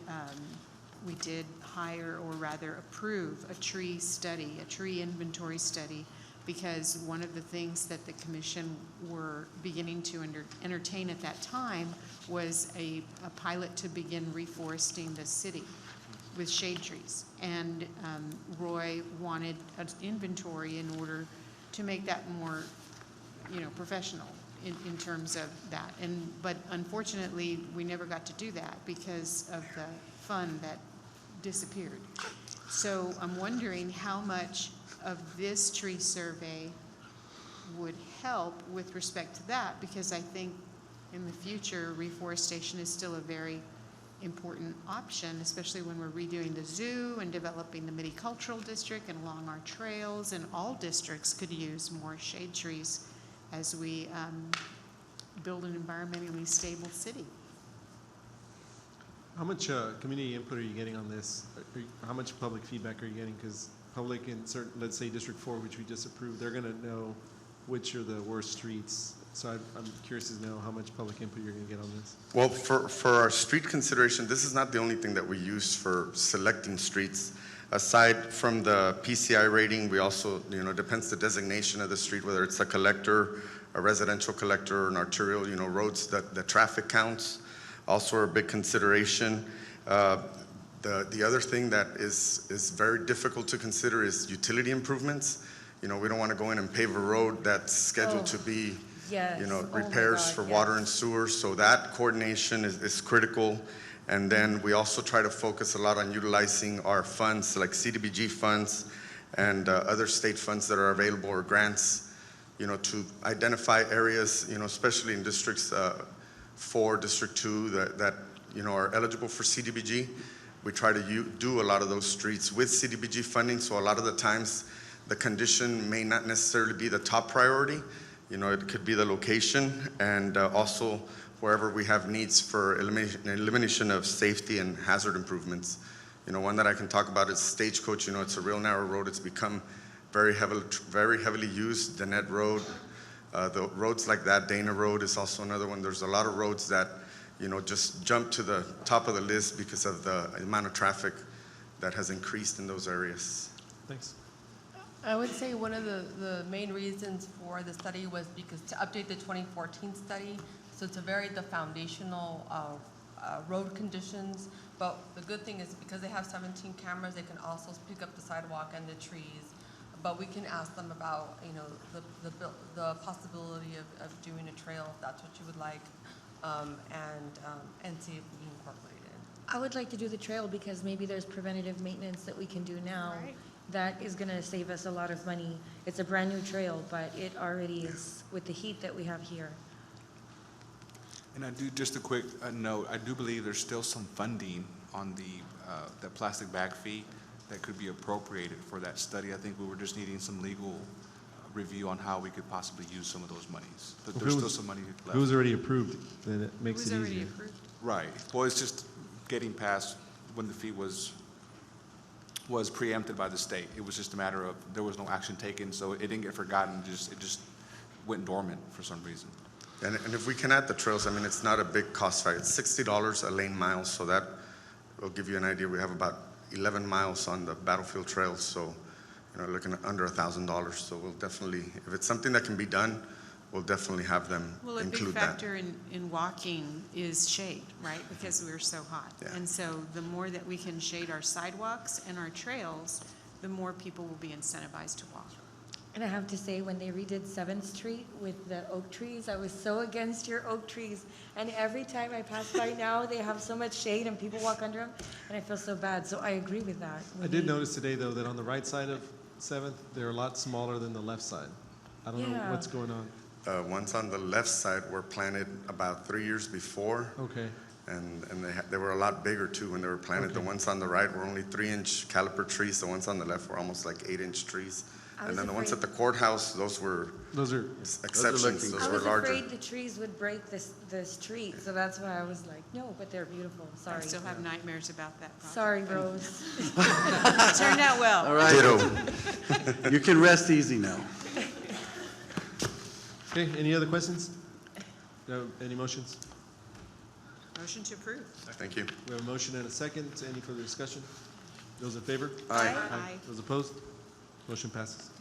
hire, or rather approve, a tree study, a tree inventory study, because one of the things that the commission were beginning to entertain at that time was a pilot to begin reforesting the city with shade trees. And Roy wanted an inventory in order to make that more, professional in terms of that. But unfortunately, we never got to do that because of the fund that disappeared. So I'm wondering how much of this tree survey would help with respect to that, because I think in the future, reforestation is still a very important option, especially when we're redoing the zoo and developing the mini cultural district and along our trails, and all districts could use more shade trees as we build an environmentally stable city. How much community input are you getting on this? How much public feedback are you getting? Because public in certain, let's say District 4, which we just approved, they're going to know which are the worst streets. So I'm curious to know how much public input you're going to get on this. Well, for our street consideration, this is not the only thing that we use for selecting streets. Aside from the PCI rating, we also, depends the designation of the street, whether it's a collector, a residential collector, an arterial, roads, the traffic counts also are a big consideration. The other thing that is very difficult to consider is utility improvements. We don't want to go in and pave a road that's scheduled to be, Yes. repairs for water and sewer. So that coordination is critical. And then we also try to focus a lot on utilizing our funds, like CDBG funds and other state funds that are available, or grants, to identify areas, especially in districts 4, District 2, that are eligible for CDBG. We try to do a lot of those streets with CDBG funding, so a lot of the times the condition may not necessarily be the top priority. It could be the location, and also wherever we have needs for elimination of safety and hazard improvements. One that I can talk about is Stagecoach. It's a real narrow road. It's become very heavily used. Danette Road, the roads like that. Dana Road is also another one. There's a lot of roads that just jump to the top of the list because of the amount of traffic that has increased in those areas. Thanks. I would say one of the main reasons for the study was because to update the 2014 study, so it's the foundational road conditions, but the good thing is because they have 17 cameras, they can also pick up the sidewalk and the trees, but we can ask them about, the possibility of doing a trail if that's what you would like, and see if we can incorporate it. I would like to do the trail because maybe there's preventative maintenance that we can do now. Right. That is going to save us a lot of money. It's a brand new trail, but it already is with the heat that we have here. And I do, just a quick note, I do believe there's still some funding on the plastic bag fee that could be appropriated for that study. I think we were just needing some legal review on how we could possibly use some of those monies. But there's still some money left. It was already approved, then it makes it easier. Already approved. Right. Well, it's just getting past when the fee was preempted by the state. It was just a matter of there was no action taken, so it didn't get forgotten. It just went dormant for some reason. And if we can add the trails, it's not a big cost factor. It's $60 a lane mile, so that will give you an idea. We have about 11 miles on the Battlefield Trails, so looking at under $1,000. So we'll definitely, if it's something that can be done, we'll definitely have them Well, include that. a big factor in walking is shade, right? Because we're so hot. Yeah. And so the more that we can shade our sidewalks and our trails, the more people will be incentivized to walk. And I have to say, when they redid 7th Street with the oak trees, I was so against your oak trees. And every time I pass by now, they have so much shade and people walk under them, and I feel so bad. So I agree with that. I did notice today, though, that on the right side of 7th, they're a lot smaller than the left side. I don't know what's going on. Ones on the left side were planted about 3 years before. Okay. And they were a lot bigger too when they were planted. Okay. The ones on the right were only 3-inch caliper trees. The ones on the left were almost like 8-inch trees. And then the ones at the courthouse, those are exceptions. Those I were was larger. afraid the trees would break the street, so that's why I was like, no, but they're beautiful. Sorry. I still have nightmares about that project. Sorry, Rose. It turned out well. All right. Ditto. You can rest easy now. Okay, any other questions? No, any motions? Motion to approve. Thank you. We have a motion and a second. Any further discussion? Those in favor? Aye. Aye. Those opposed? Motion passes.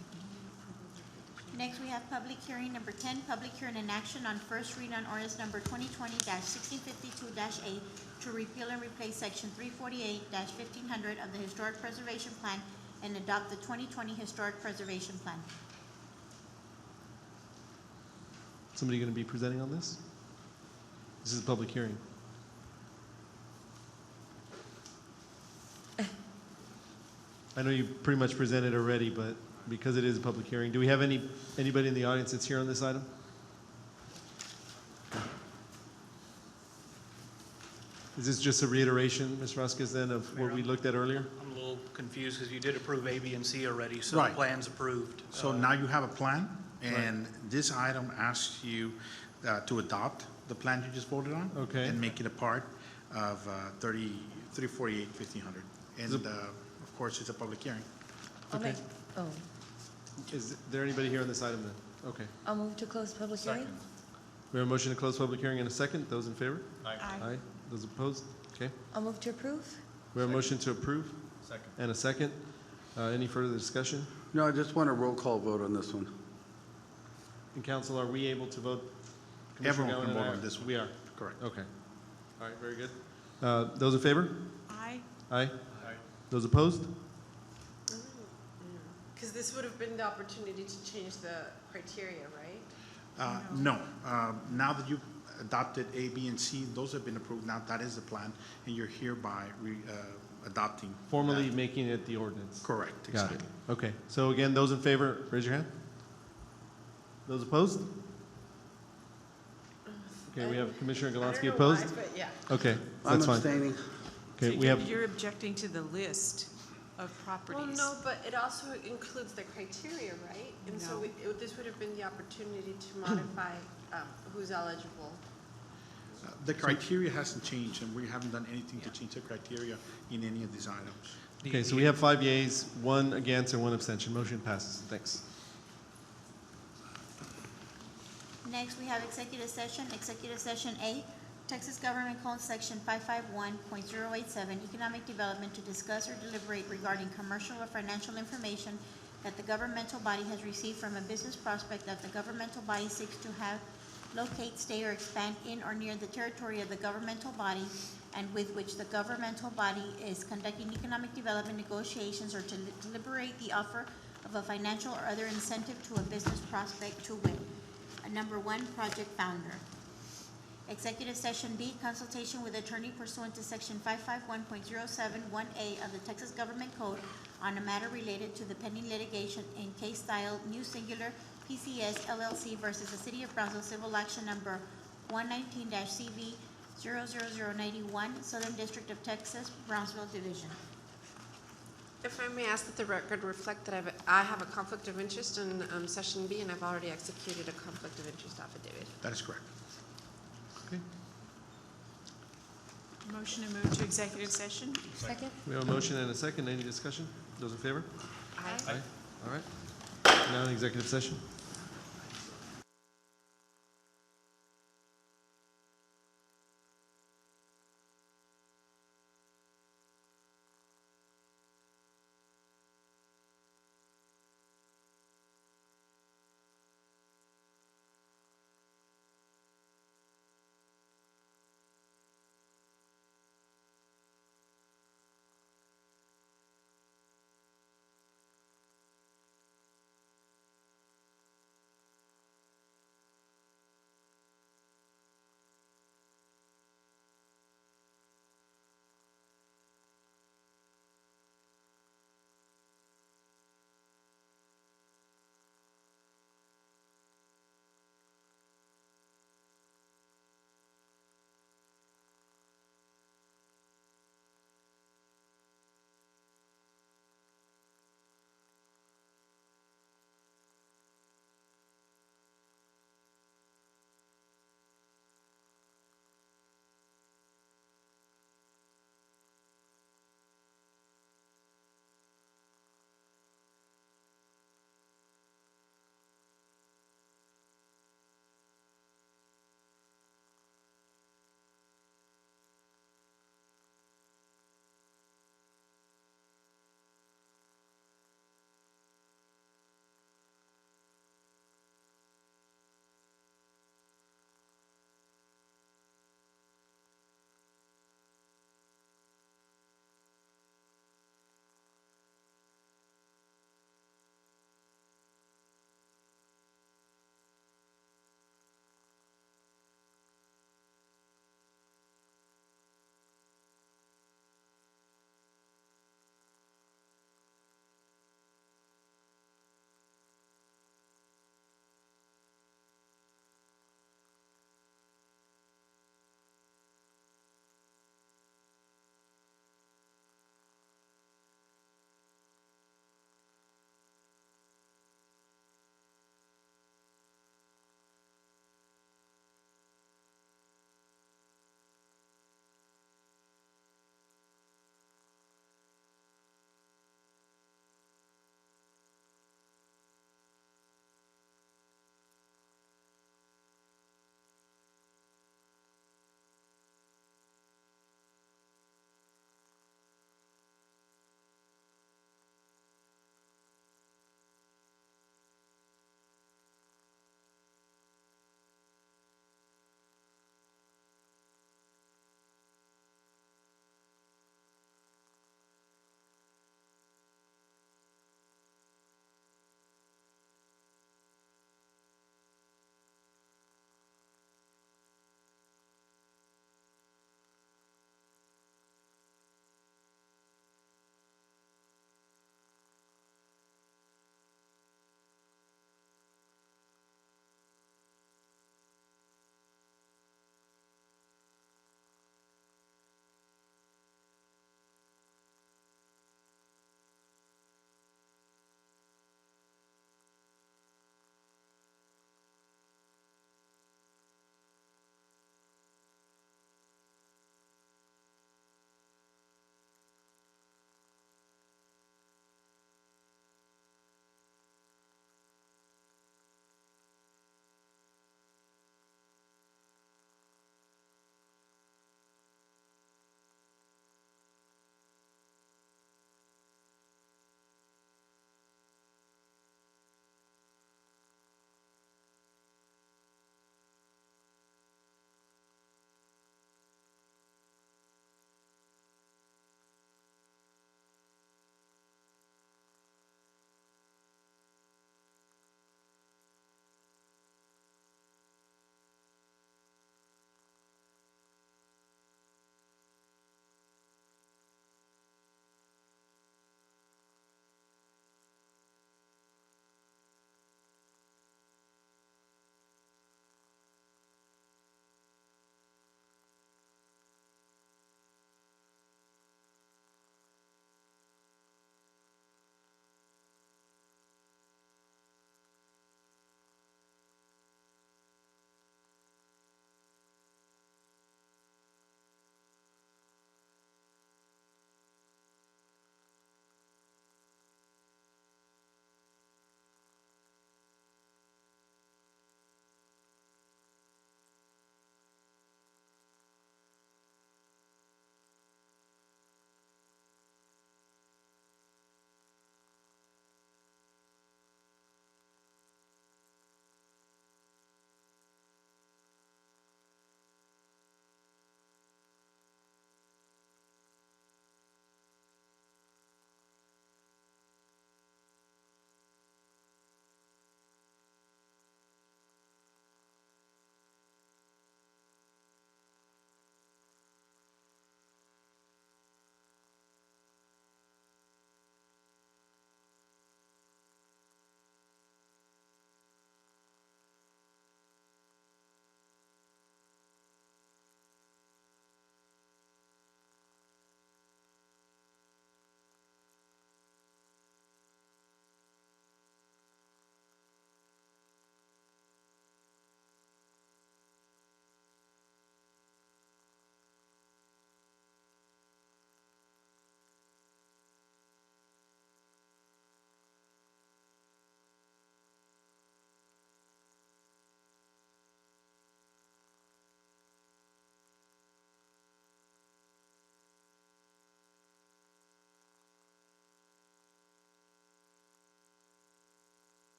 Next, we have public hearing number 10, public hearing and action on first read on ordinance number 2020-1652-A to repeal and replace section 348-1500 of the Historic Preservation Plan and adopt the 2020 Historic Preservation Plan. Somebody going to be presenting on this? This is a public hearing. I know you pretty much presented already, but because it is a public hearing, do we have anybody in the audience that's here on this item? Is this just a reiteration, Ms. Vasquez, then, of what we looked at earlier? I'm a little confused because you did approve A, B, and C already, so the Right. plan's approved. So now you have a plan, and this item asks you to adopt the plan you just voted on. Okay. And make it a part of 348-1500. And of course, it's a public hearing. I'll Okay. make, oh, Is there anybody here on this item then? Okay. I'll move to close public hearing. We have a motion to close public hearing in a second. Those in favor? Aye. Aye. Those opposed? Okay. I'll move to approve. We have a motion to approve Second. and a second. Any further discussion? No, I just want a roll call vote on this one. And council, are we able to vote? Everyone Commissioner can Gowan and vote I on this one. We are. Correct. Okay. All right, very good. Those in favor? Aye. Aye. Those opposed? Because this would have been the opportunity to change the criteria, right? No. Now that you've adopted A, B, and C, those have been approved. Now that is the plan, and you're hereby adopting. Formally making it the ordinance. Correct, Got it. exactly. Okay, so again, those in favor, raise your hand. Those opposed? Okay, we have Commissioner Galansky opposed? But yeah. Okay, I'm that's fine. abstaining. Okay, we have, You're objecting to the list of properties. Well, no, but it also includes the criteria, right? And so this would have been the opportunity to modify who's eligible. The criteria hasn't changed, and we haven't done anything to change the criteria in any of these items. okay, so we have 5 yeas, 1 against, and 1 abstention. Motion passes. Thanks. Next, we have executive session. Executive session A, Texas Government Code Section 551.087, Economic Development, to discuss or deliberate regarding commercial or financial information that the governmental body has received from a business prospect that the governmental body seeks to have locate, stay, or expand in or near the territory of the governmental body, and with which the governmental body is conducting economic development negotiations, or to deliberate the offer of a financial or other incentive to a business prospect to wit. Number 1, project founder. Executive session B, consultation with attorney pursuant to section 551.071A of the Texas Government Code on a matter related to the pending litigation in case style New Singular PCS LLC versus the City of Brownsville, civil action number 119-CV 00091, Southern District of Texas, Brownsville Division. If I may ask that the record reflect that I have a conflict of interest in session B, and I've already executed a conflict of interest affidavit. That is correct. Okay. Motion to move to executive session? Second. We have a motion and a second. Any discussion? Those in favor? Aye. All right. Now in executive session.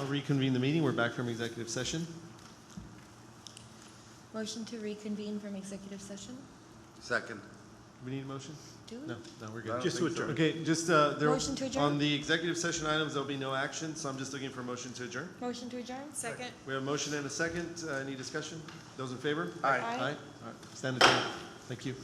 I'll reconvene the meeting. We're back from executive session. Motion to reconvene from executive session? Second. Do we need a motion? Do we? No, we're I good. don't Just to think so. adjourn. Okay, just, Motion to adjourn? on the executive session items, there'll be no action, so I'm just looking for a motion to adjourn. Motion to adjourn? Second? We have a motion and a second. Any discussion? Those in favor? Aye. Aye. All right, stand adjourned. Thank you.